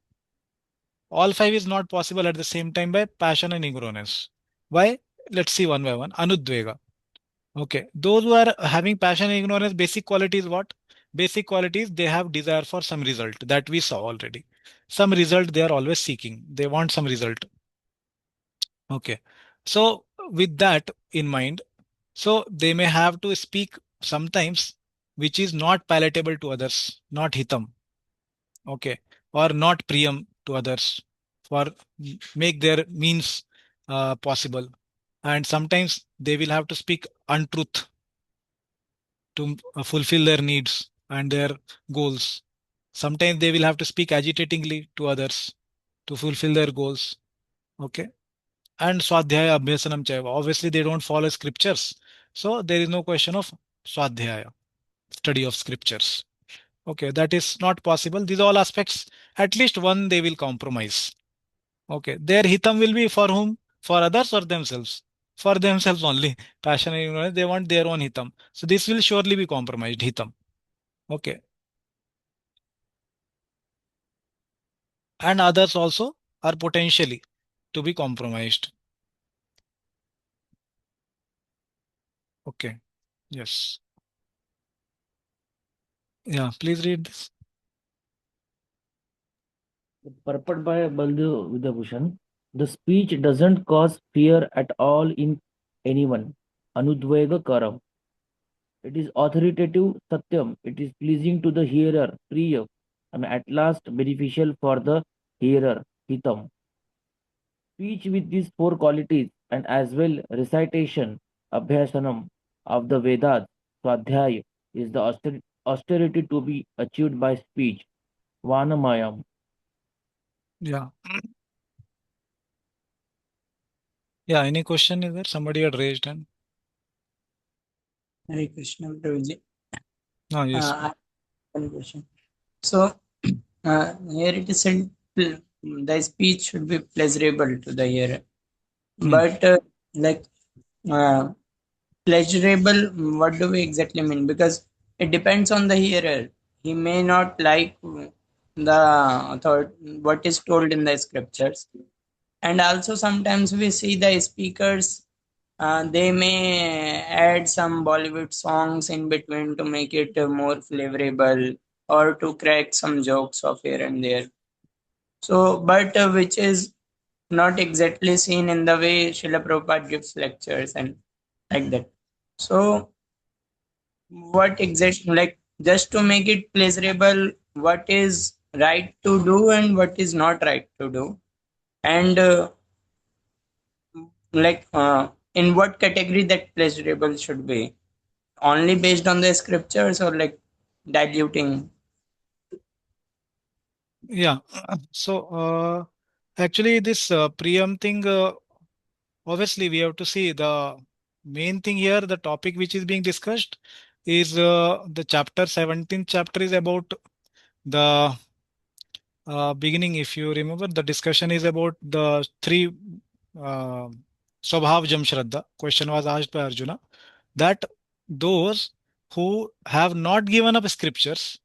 All five is not possible at the same time by passion and ignorance. Why? Let's see one by one. Anudvega. Okay. Those who are having passion and ignorance, basic quality is what? Basic qualities, they have desire for some result that we saw already. Some result they are always seeking. They want some result. Okay. So with that in mind, so they may have to speak sometimes which is not palatable to others, not hitam. Okay. Or not priyam to others for make their means possible. And sometimes they will have to speak untruth to fulfill their needs and their goals. Sometimes they will have to speak agitatingly to others to fulfill their goals. Okay. And Swadhyaya Abhyasanam Chaiva. Obviously, they don't follow scriptures. So there is no question of Swadhyaya, study of scriptures. Okay, that is not possible. These all aspects, at least one they will compromise. Okay, their hitam will be for whom? For others or themselves? For themselves only. Passion and ignorance, they want their own hitam. So this will surely be compromised, hitam. Okay. And others also are potentially to be compromised. Okay. Yes. Yeah. Please read this. Purport by Baldev Vidyabhushan. The speech doesn't cause fear at all in anyone. Anudvega Karam. It is authoritative Satyam. It is pleasing to the hearer, Priya, and at last beneficial for the hearer, Hitam. Speech with these four qualities and as well recitation, Abhyasanam of the Vedas, Swadhyaya, is the austerity to be achieved by speech. Vanamayam. Yeah. Yeah. Any question is there? Somebody had raised hand. Hare Krishna, Prabhuji. Oh, yes. I have one question. So, here it is said the speech should be pleasurable to the hearer. But, like, uh, pleasurable, what do we exactly mean? Because it depends on the hearer. He may not like the thought, what is told in the scriptures. And also, sometimes we see the speakers, they may add some Bollywood songs in between to make it more flavorable or to crack some jokes of here and there. So, but which is not exactly seen in the way Srila Prabhupada gives lectures and like that. So, what exactly, like, just to make it pleasurable, what is right to do and what is not right to do, and in what category that pleasurable should be, only based on the scriptures or like diluting. Yeah. So, actually, this Priyam thing, obviously, we have to see the main thing here. The topic which is being discussed is the chapter 17th chapter is about the beginning. If you remember, the discussion is about the three uh, Swabhavjam Shraddha. Question was asked by Arjuna that those who have not given up scriptures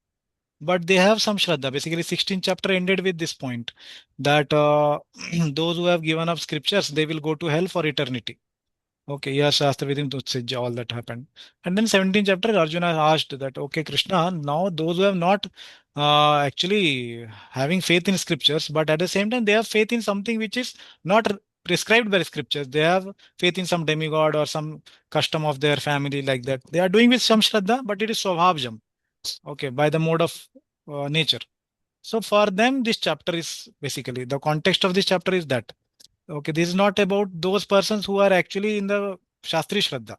but they have some shraddha. Basically, 16th chapter ended with this point that those who have given up scriptures, they will go to hell for eternity. Okay, yes, Shastra Vidim Tutsija, all that happened. And then 17th chapter, Arjuna asked that, okay, Krishna, now those who have not actually having faith in scriptures, but at the same time, they have faith in something which is not prescribed by scriptures. They have faith in some demigod or some custom of their family like that. They are doing with some shraddha, but it is swabhavjam. Okay, by the mode of nature. So for them, this chapter is basically the context of this chapter is that. Okay, this is not about those persons who are actually in the Shastri Shraddha.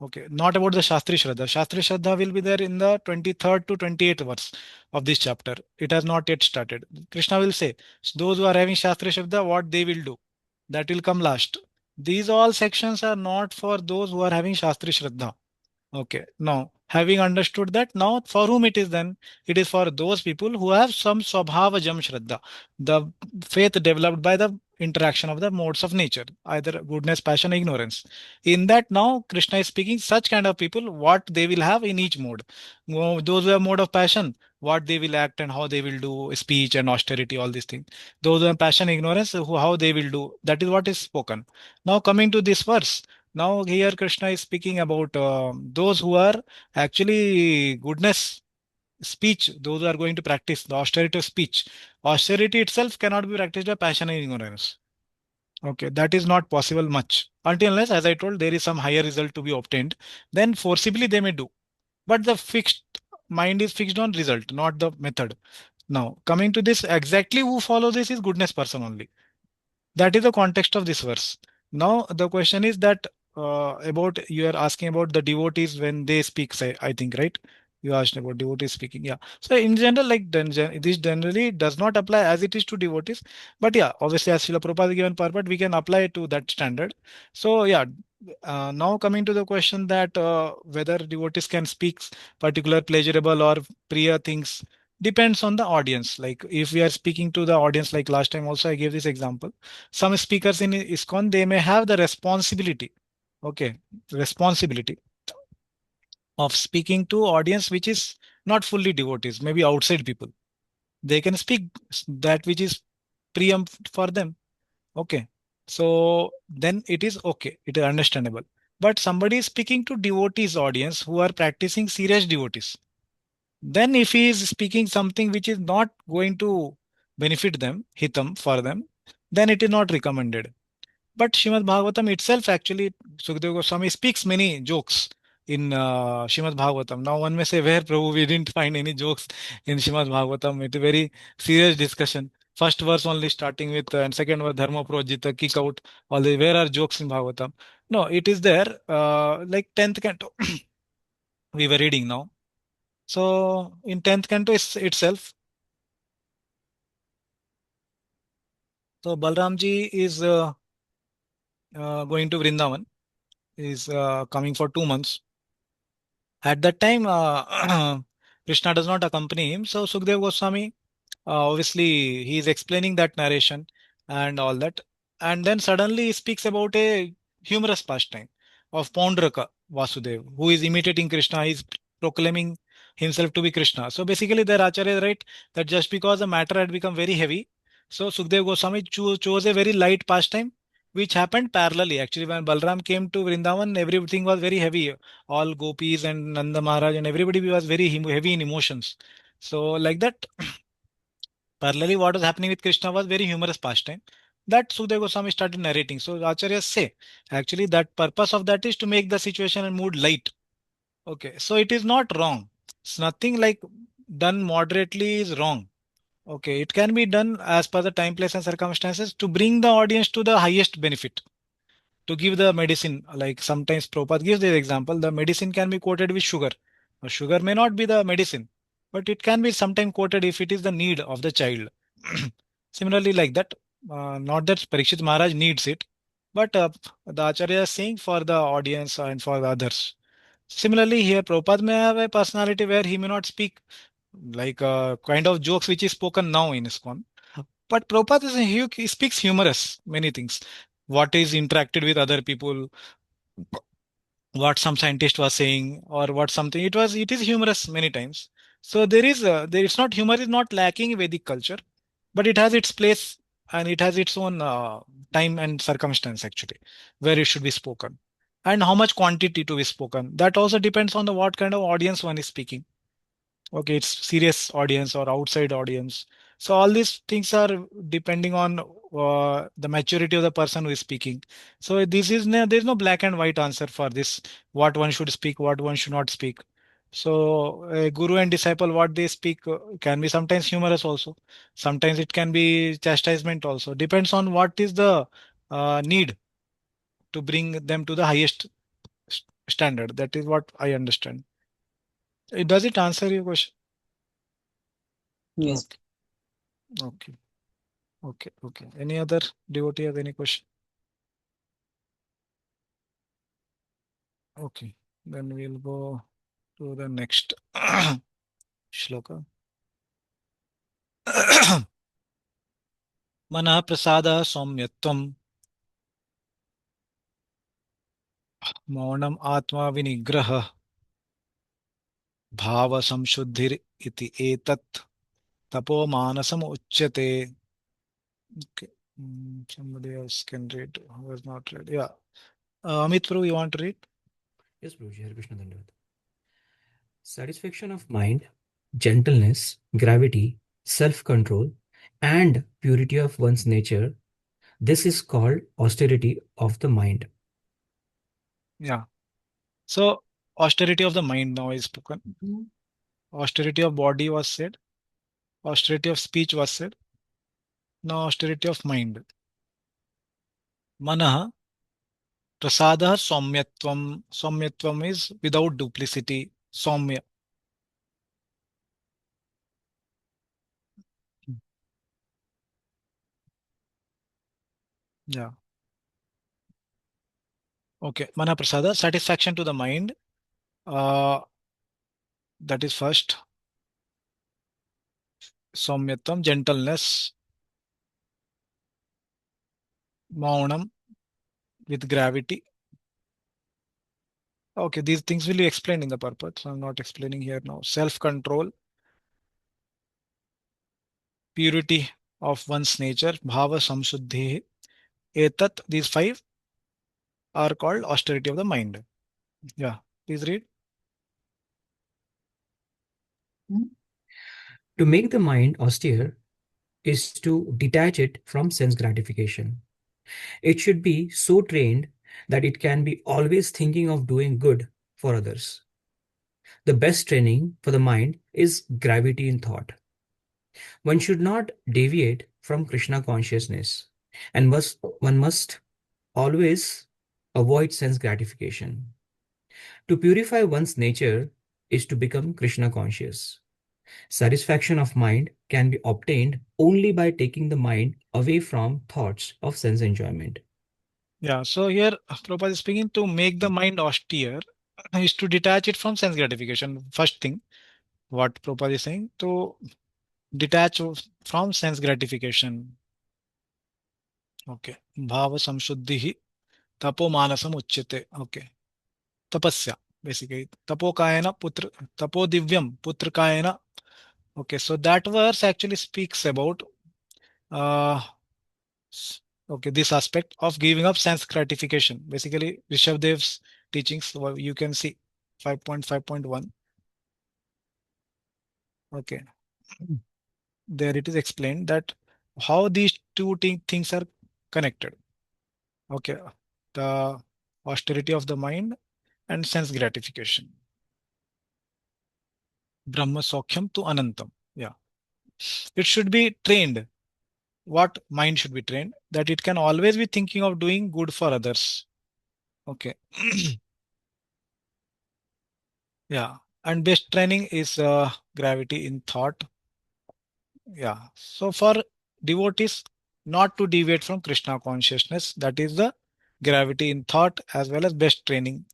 Okay, not about the Shastri Shraddha. Shastri Shraddha will be there in the 23rd to 28th verse of this chapter. It has not yet started. Krishna will say, those who are having Shastri Shraddha, what they will do. That will come last. These all sections are not for those who are having Shastri Shraddha. Okay. Now, having understood that, now for whom it is then? It is for those people who have some Swabhavajam Shraddha, the faith developed by the interaction of the modes of nature, either goodness, passion, ignorance. In that, now Krishna is speaking such kind of people, what they will have in each mode. Those who have mode of passion, what they will act and how they will do speech and austerity, all these things. Those who have passion, ignorance, how they will do. That is what is spoken. Now, coming to this verse. Now here Krishna is speaking about those who are actually goodness speech, those who are going to practice the austerity of speech. Austerity itself cannot be practiced by passion and ignorance. Okay, that is not possible much. Until unless, as I told, there is some higher result to be obtained, then forcibly they may do. But the fixed mind is fixed on result, not the method. Now, coming to this, exactly who follow this is goodness person only. That is the context of this verse. Now the question is that about you are asking about the devotees when they speak. Say, I think right. You asked about devotees speaking. Yeah. So in general, like this generally does not apply as it is to devotees. But yeah, obviously as Srila Prabhupada given purport, we can apply it to that standard. So yeah. Now coming to the question that whether devotees can speak particular pleasurable or priya things depends on the audience. Like if we are speaking to the audience, like last time also I gave this example, some speakers in ISKCON, they may have the responsibility, okay, responsibility of speaking to audience which is not fully devotees, maybe outside people. They can speak that which is preempt for them. Okay. So then it is okay. It is understandable. But somebody is speaking to devotees audience who are practicing serious devotees. Then if he is speaking something which is not going to benefit them, hitam for them, then it is not recommended. But Shrimad Bhagavatam itself actually, Sukadeva Goswami speaks many jokes in Shrimad Bhagavatam. Now one may say, where Prabhu, we didn't find any jokes in Shrimad Bhagavatam. It's a very serious discussion. First verse only starting with, and second verse, Dharma Projita, kick out, all the, where are jokes in Bhagavatam? No, it is there, like 10th canto, we were reading now. So in 10th canto itself, so Balramji is going to Vrindavan, is coming for 2 months. At that time, Krishna does not accompany him. So Sukdev Goswami, obviously, he is explaining that narration and all that. And then suddenly he speaks about a humorous pastime of Paundraka Vasudev, who is imitating Krishna. He is proclaiming himself to be Krishna. So basically, their Acharya is right that just because the matter had become very heavy, so Sukdev Goswami chose a very light pastime, which happened parallelly. Actually, when Balram came to Vrindavan, everything was very heavy. All gopis and Nanda Maharaj and everybody was very heavy in emotions. So like that, Parallelly, what was happening with Krishna was very humorous pastime that Sukadeva Goswami started narrating. So Acharyas say, actually, that purpose of that is to make the situation and mood light. Okay, so it is not wrong. It's nothing like done moderately is wrong. Okay, it can be done as per the time, place, and circumstances to bring the audience to the highest benefit. To give the medicine, like sometimes Prabhupada gives the example, the medicine can be coated with sugar. Now, sugar may not be the medicine, but it can be sometimes coated if it is the need of the child. Similarly, like that, not that Parikshit Maharaj needs it, but the Acharya is saying for the audience and for the others. Similarly, here Prabhupada may have a personality where he may not speak like kind of jokes which is spoken now in ISKCON. But Prabhupada is he speaks humorous many things. What is interacted with other people, what some scientist was saying, or what something it is humorous many times. So there it's not humor is not lacking in Vedic culture, but it has its place and it has its own time and circumstance actually where it should be spoken and how much quantity to be spoken. That also depends on the what kind of audience one is speaking. Okay, it's serious audience or outside audience. So all these things are depending on the maturity of the person who is speaking. So there's no black and white answer for this, what one should speak, what one should not speak. So a guru and disciple, what they speak can be sometimes humorous also, sometimes it can be chastisement also, depends on what is the need to bring them to the highest standard. That is what I understand. Does it answer your question? Yes. Okay. Okay, okay. Any other devotee have any question? Okay, then we'll go to the next shloka. Manah prasada saumyatvam maunam atma vinigraha bhava samshuddhir iti etat tapo manasam uchyate. Okay. Somebody else can read who has not read. Yeah. Amit Prabhu, you want to read? Yes, Prabhuji, Hare Krishna Dandavat. Satisfaction of mind, gentleness, gravity, self-control, and purity of one's nature. This is called austerity of the mind. Yeah. So austerity of the mind now is spoken. Austerity of body was said. Austerity of speech was said. Now austerity of mind. Manah prasada saumyatvam. Saumyatvam is without duplicity. Saumya. Yeah. Okay. Mana prasada, satisfaction to the mind. That is first. Saumyatvam, gentleness. Maunam, with gravity. Okay, these things will be explained in the purport, so I'm not explaining here now. Self-control, purity of one's nature, bhava samshuddhi. Etat, these five are called austerity of the mind. Yeah, please read. To make the mind austere is to detach it from sense gratification. It should be so trained that it can be always thinking of doing good for others. The best training for the mind is gravity in thought. One should not deviate from Krishna consciousness, and one must always avoid sense gratification. To purify one's nature is to become Krishna conscious. Satisfaction of mind can be obtained only by taking the mind away from thoughts of sense enjoyment. Yeah, so here Prabhupada is speaking to make the mind austere is to detach it from sense gratification. First thing, what Prabhupada is saying, to detach from sense gratification. Okay. Bhava samshuddhi tapo manasam uchyate. Okay. Tapasya, basically. Tapo kayana putra, tapo divyam putra kayana. Okay, so that verse actually speaks about uh, okay, this aspect of giving up sense gratification. Basically, Rishabdev's teachings, you can see 5.5.1. Okay. there it is explained that how these two things are connected. Okay, the austerity of the mind and sense gratification. Brahma Sokhyam to Anantam. Yeah. It should be trained. What mind should be trained? That it can always be thinking of doing good for others. Okay. Yeah. And best training is gravity in thought. Yeah. So for devotees, not to deviate from Krishna consciousness, that is the gravity in thought as well as best training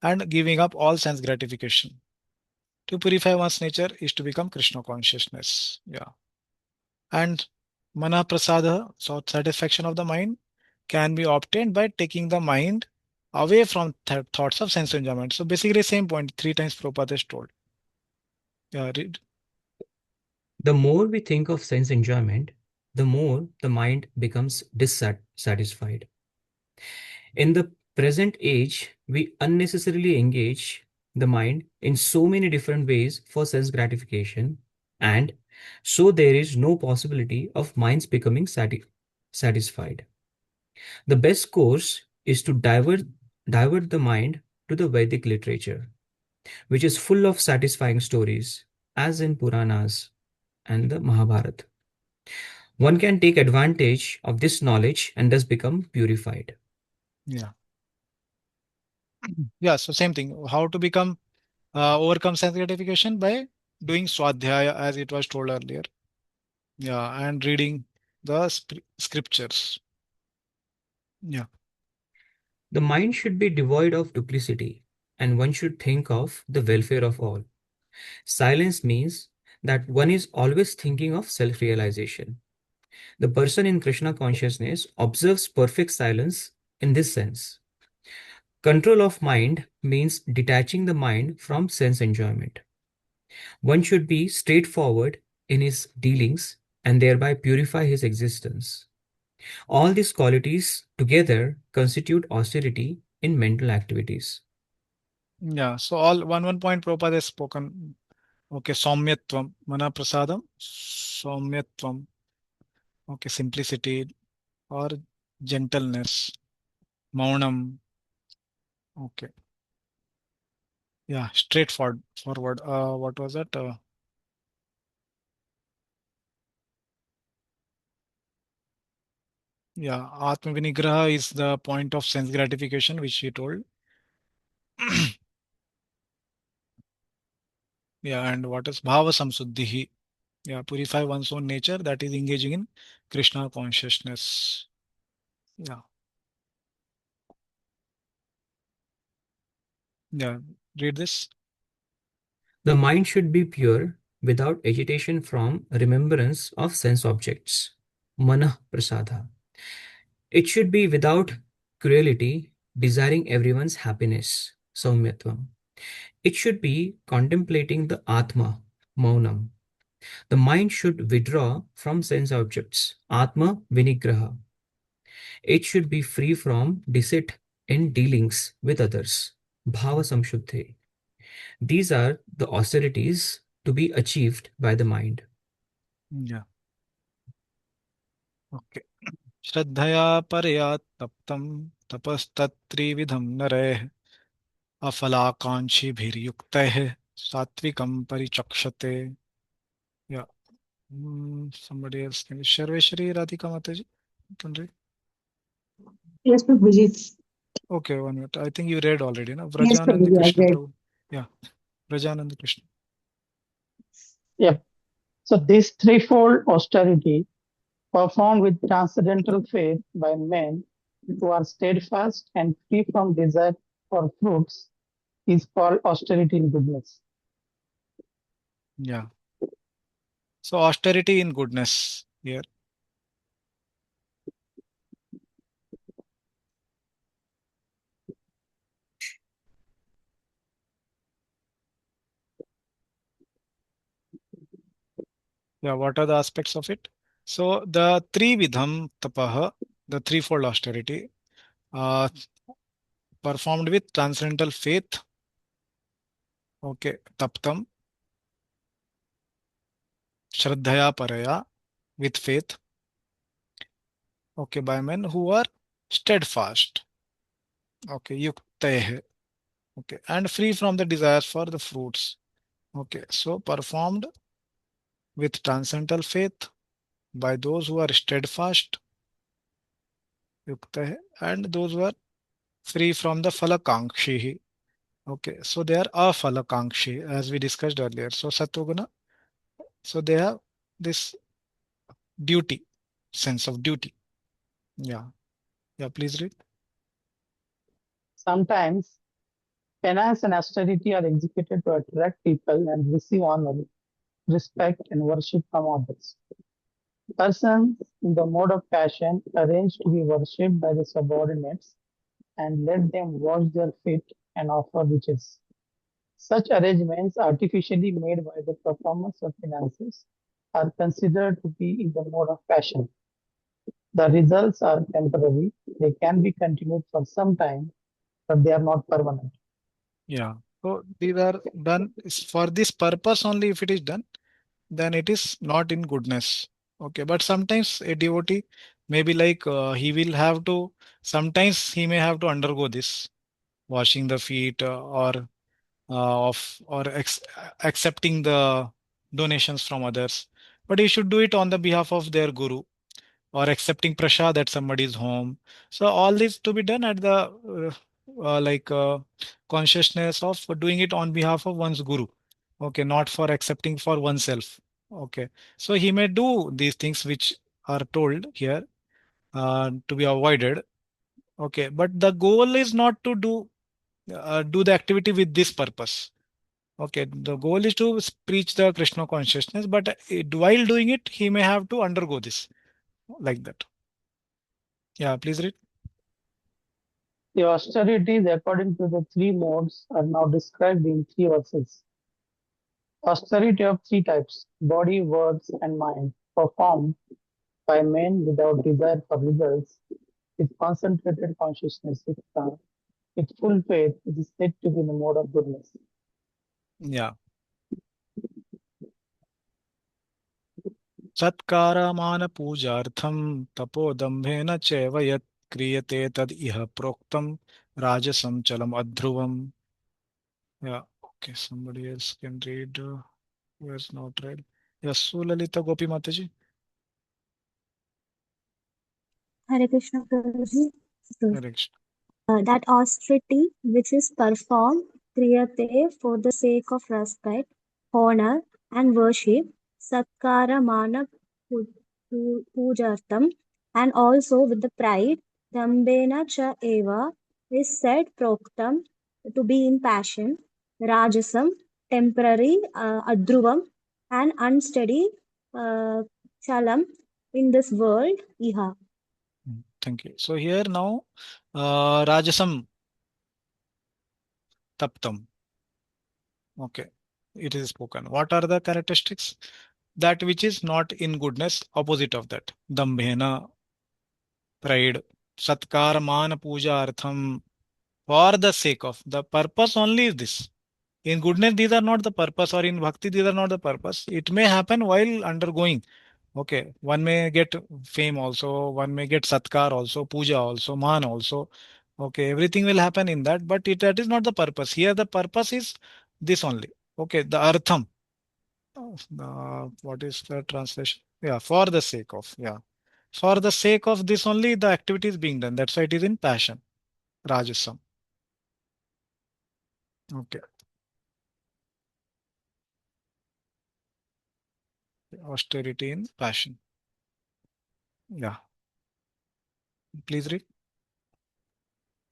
and giving up all sense gratification. To purify one's nature is to become Krishna consciousness. Yeah. And mana prasada, so satisfaction of the mind, can be obtained by taking the mind away from thoughts of sense enjoyment. So basically, same point, three times Prabhupada is told. Yeah, read. The more we think of sense enjoyment, the more the mind becomes dissatisfied. In the present age, we unnecessarily engage the mind in so many different ways for sense gratification, and so there is no possibility of minds becoming satisfied. The best course is to divert the mind to the Vedic literature, which is full of satisfying stories, as in Puranas and the Mahabharata. One can take advantage of this knowledge and thus become purified. Yeah. Yeah, so same thing. How to become overcome sense gratification by doing swadhyaya as it was told earlier. Yeah, and reading the scriptures. Yeah. The mind should be devoid of duplicity, and one should think of the welfare of all. Silence means that one is always thinking of self realization. The person in Krishna consciousness observes perfect silence in this sense. Control of mind means detaching the mind from sense enjoyment. One should be straightforward in his dealings and thereby purify his existence. All these qualities together constitute austerity in mental activities. Yeah. So all one point Prabhupada has spoken. Okay, Saumyatvam, Mana Prasadam, Saumyatvam. Okay, simplicity or gentleness, Maunam. Okay. Yeah, straightforward. Forward. What was that? Yeah, Atma Vinigraha is the point of sense gratification, which he told. Yeah, and what is Bhava Samsuddhihi? Yeah, purify one's own nature, that is engaging in Krishna consciousness. Yeah, yeah. Read this. The mind should be pure without agitation from remembrance of sense objects. Manah prasada. It should be without cruelty, desiring everyone's happiness. Saumyatvam. It should be contemplating the Atma, Maunam. The mind should withdraw from sense objects. Atma Vinigraha. It should be free from deceit in dealings with others. Bhava Samshuddhi. These are the austerities to be achieved by the mind. Yeah. Okay. श्रद्धया परया तप्तं तपस्तत्त्रिविधं नरैः अफलाकाङ्क्षिभिर्युक्तैः सात्विकं परिचक्षते. Yeah. Somebody else can. Sharveshri Radhika Mataji. Can read. Yes, Prabhuji. Okay, 1 minute. I think you read already, no? Yes, Vrajananda Prabhuji, I Krishna read. Prabhu. Yeah. Vrajananda Krishna. Yep. So this threefold austerity performed with transcendental faith by men who are steadfast and free from desire for fruits is called austerity in goodness. Yeah. So austerity in goodness here. Yeah, what are the aspects of it? So the Trividham Tapaha, the threefold austerity, uh, performed with transcendental faith. Okay, Taptam. Shraddhaya Paraya, with faith. Okay, by men who are steadfast. Okay, Yukteh. Okay, and free from the desires for the fruits. Okay, so performed with transcendental faith by those who are steadfast, Yukteh, and those who are free from the Falakankshi. Okay, so they are Afalakankshi, as we discussed earlier. So Satvaguna, so they have this duty, sense of duty. Yeah, yeah, please read. Sometimes penance and austerity are executed to attract people and receive honor, respect, and worship from others. Persons in the mode of passion arrange to be worshipped by the subordinates and let them wash their feet and offer riches. Such arrangements, artificially made by the performance of finances, are considered to be in the mode of passion. The results are temporary, they can be continued for some time, but they are not permanent. Yeah. So these are done for this purpose only. If it is done, then it is not in goodness. Okay. But sometimes a devotee maybe like he will have to, sometimes he may have to undergo this washing the feet of or accepting the donations from others. But he should do it on the behalf of their guru or accepting prasad at somebody's home. So all this to be done at the like consciousness of doing it on behalf of one's guru. Okay, not for accepting for oneself. Okay, so he may do these things which are told here to be avoided. Okay, but the goal is not to do the activity with this purpose. Okay, the goal is to preach the Krishna consciousness, but while doing it, he may have to undergo this like that. Yeah, please read. The austerities, according to the three modes, are now described in three verses. Austerity of three types: body, words, and mind, performed by men without desire for results, with concentrated consciousness, with full faith, it is said to be in the mode of goodness. Yeah. सत्कारमान पूजार्थं तपोदम्भेन चैव यत् क्रियते तद् इह प्रोक्तं राजसं चलम् अध्रुवम्. Yeah, okay, somebody else can read. Who has not read? Yes, Sulalita Gopi Mataji. Hare Krishna Prabhuji. Hare Krishna. That austerity which is performed kriyate for the sake of respect, honor, and worship, satkara mana pujartam, and also with the pride, dambena cha eva, is said proktam, to be in passion, rajasam, temporary, adruvam, and unsteady, chalam, in this world, iha. Thank you. So here now, Rajasam Taptam. Okay, it is spoken. What are the characteristics? That which is not in goodness, opposite of that. Dambhena, pride, Satkar, Man, Puja, Artham, for the sake of. The purpose only is this. In goodness, these are not the purpose, or in bhakti, these are not the purpose. It may happen while undergoing. Okay, one may get fame also, one may get satkar also, puja also, man also. Okay, everything will happen in that, but that is not the purpose. Here, the purpose is this only. Okay, the artham. What is the translation? Yeah, for the sake of. Yeah, for the sake of this only, the activity is being done. That's why it is in passion. Rajasam. Okay. Austerity in passion. Yeah. Please read.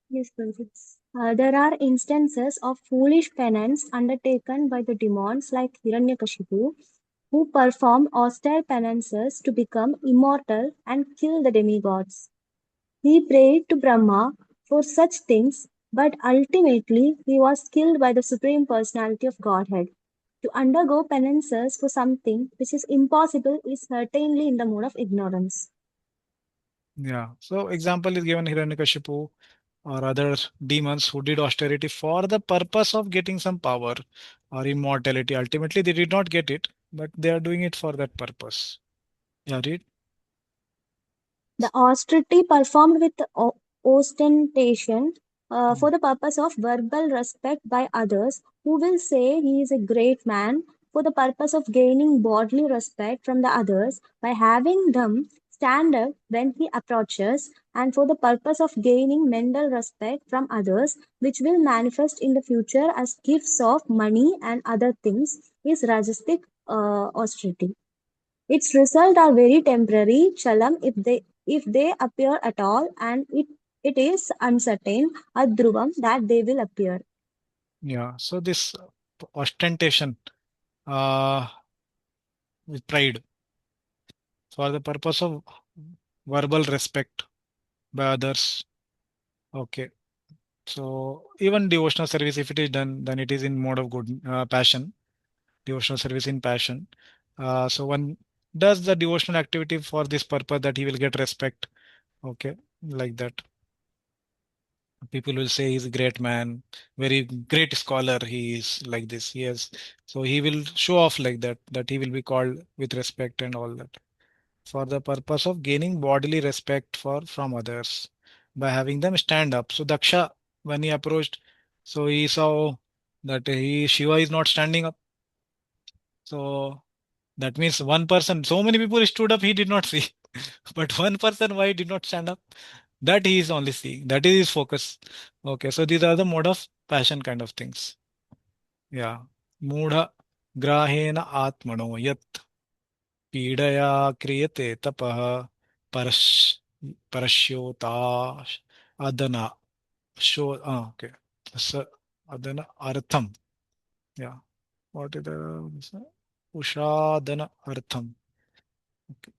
Yes, Prabhuji. There are instances of foolish penance undertaken by the demons like Hiranyakashipu, who performed austere penances to become immortal and kill the demigods. He prayed to Brahma for such things, but ultimately he was killed by the Supreme Personality of Godhead. To undergo penances for something which is impossible is certainly in the mode of ignorance. Yeah. So example is given Hiranyakashipu or other demons who did austerity for the purpose of getting some power or immortality. Ultimately, they did not get it. but they are doing it for that purpose. Yeah, read. The austerity performed with ostentation for the purpose of verbal respect by others, who will say he is a great man, for the purpose of gaining bodily respect from the others by having them stand up when he approaches, and for the purpose of gaining mental respect from others, which will manifest in the future as gifts of money and other things, is rajasic austerity. Its results are very temporary, chalam, if they appear at all, and it is uncertain, adruvam, that they will appear. Yeah. So this ostentation uh, with pride for the purpose of verbal respect by others. Okay. So even devotional service, if it is done, then it is in mode of good passion. Devotional service in passion. So one does the devotional activity for this purpose that he will get respect. Okay, like that. People will say he's a great man, very great scholar. He is like this. Yes. So he will show off like that, that he will be called with respect and all that. For the purpose of gaining bodily respect for from others by having them stand up. So Daksha, when he approached, so he saw that Shiva is not standing up. So that means one person, so many people stood up, he did not see. But one person, why did not stand up? That he is only seeing. That is his focus. Okay, so these are the mode of passion kind of things. Yeah. Mudha grahena atmano yat पीडया क्रियते तपः परश परस्योता adana show okay so adana artham yeah what is the ushadana artham okay.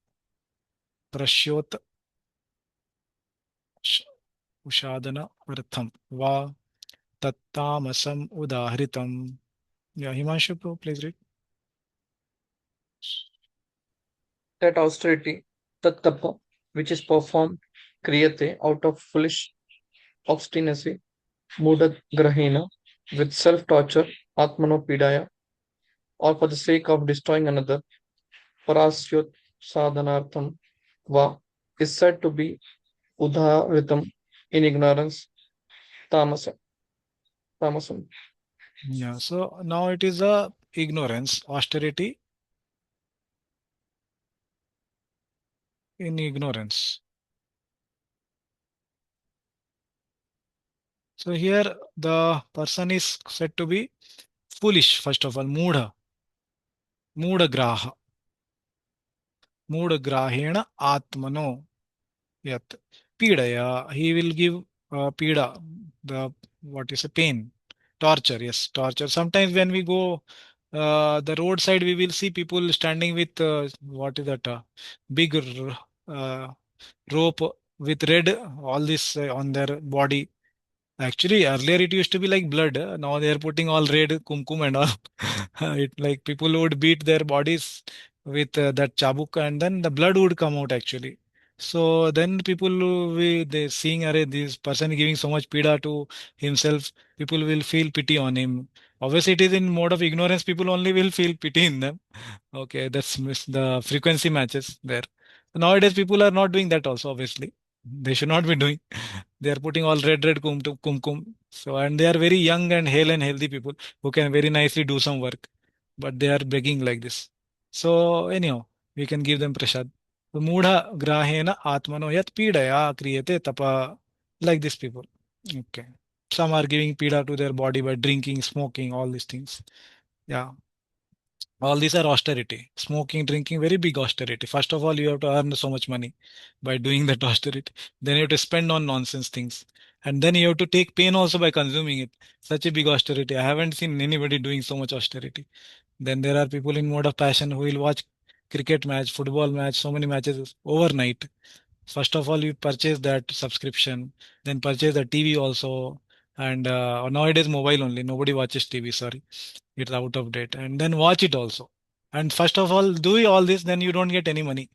प्रस्योत उषादन अर्थम वा तत्तामसम उदाहृतम yeah Himanshu please read That austerity, that tapa, which is performed, kriyate, out of foolish obstinacy, mudad grahena, with self-torture, atmano pidaya, or for the sake of destroying another, parasyot sadhanartham, va, is said to be udharitam in ignorance, tamasa, tamasam. yeah so now it is a ignorance austerity in ignorance. So here the person is said to be foolish, first of all, Mudha, Mudha Graha, Mudha Grahena Atmano, Yat, Pidaya, he will give Pida, the what is a pain, torture, yes, torture. Sometimes when we go the roadside, we will see people standing with what is that, big uh, rope with red, all this on their body. Actually, earlier it used to be like blood. Now they are putting all red kumkum and all. It like people would beat their bodies with that chabuk, and then the blood would come out actually. So then people they seeing array this person giving so much pida to himself, people will feel pity on him. Obviously, it is in mode of ignorance. People only will feel pity in them. Okay, that's the frequency matches there. Nowadays, people are not doing that also. Obviously, they should not be doing. They are putting all red kumkum. So and they are very young and hale and healthy people who can very nicely do some work, but they are begging like this. So anyhow, we can give them prasad. So Mudha grahena atmano yat pidaya kriyate tapa, like these people. Okay. Some are giving pida to their body by drinking, smoking, all these things. Yeah. All these are austerity. Smoking, drinking, very big austerity. First of all, you have to earn so much money by doing that austerity. Then you have to spend on nonsense things. And then you have to take pain also by consuming it. Such a big austerity. I haven't seen anybody doing so much austerity. Then there are people in mode of passion who will watch cricket match, football match, so many matches overnight. First of all, you purchase that subscription, then purchase the TV also. And nowadays, mobile only. Nobody watches TV, sorry, it's out of date, and then watch it also. And first of all do all this, then you don't get any money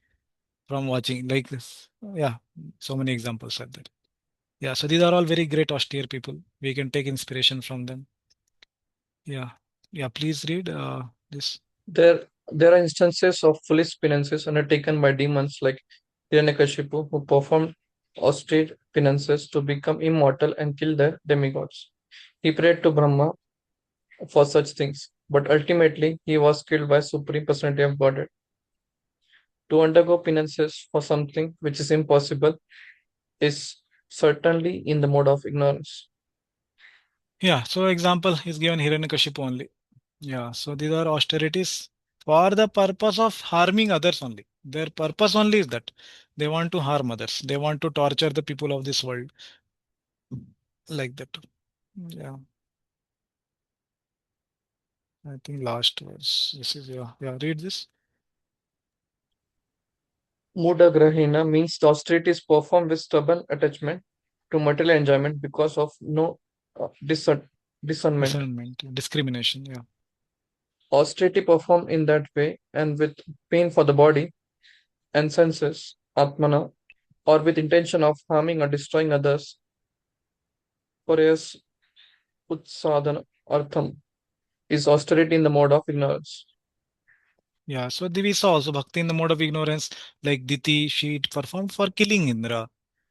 from watching like this. Yeah, so many examples are there. Yeah, so these are all very great austere people, we can take inspiration from them. Yeah, yeah, please read this. Their There are instances of foolish penances undertaken by demons like Hiranyakashipu, who performed austere penances to become immortal and kill the demigods. He prayed to Brahma for such things, but ultimately he was killed by Supreme Personality of Godhead. To undergo penances for something which is impossible is certainly in the mode of ignorance. Yeah, so example is given Hiranyakashipu only. Yeah, so these are austerities for the purpose of harming others only. Their purpose only is that they want to harm others. They want to torture the people of this world like that. Yeah, I think last verse. This is yeah. Read this. Muda Grahina means the austerity is performed with stubborn attachment to material enjoyment because of no discernment. Discrimination. Yeah. Austerity performed in that way and with pain for the body and senses, atmana, or with intention of harming or destroying others, Koreas utsadhana artham, is austerity in the mode of ignorance. Yeah, so we saw also bhakti in the mode of ignorance, like Diti, she performed for killing Indra.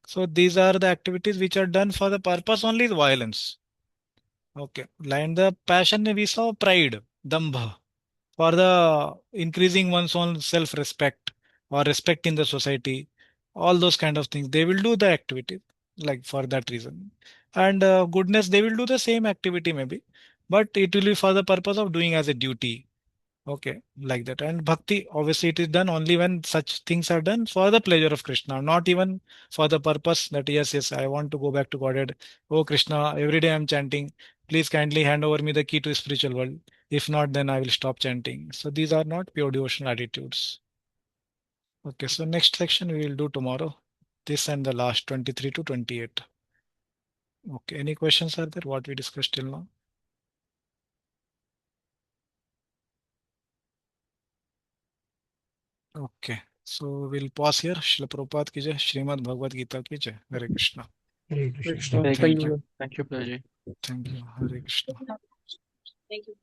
So these are the activities which are done for the purpose only violence. Okay, and the passion we saw pride, dambha, for the increasing one's own self-respect or respect in the society, all those kind of things. They will do the activity like for that reason. And goodness, they will do the same activity maybe, but it will be for the purpose of doing as a duty. Okay, like that. And bhakti, obviously, it is done only when such things are done for the pleasure of Krishna, not even for the purpose that, yes, I want to go back to Godhead. Oh, Krishna, every day I'm chanting. Please kindly hand over me the key to spiritual world. If not, then I will stop chanting. So these are not pure devotional attitudes. Okay, so next section we will do tomorrow. This and the last 23 to 28. Okay, any questions are there? What we discussed till now? Okay. So we'll pause here. Srila Prabhupada ki jai, Srimad Bhagavad Gita ki jai. Hare Krishna. Hare Krishna. Thank Thank you. you. Thank you, Prabhuji. Thank you. Hare Krishna. Thank you.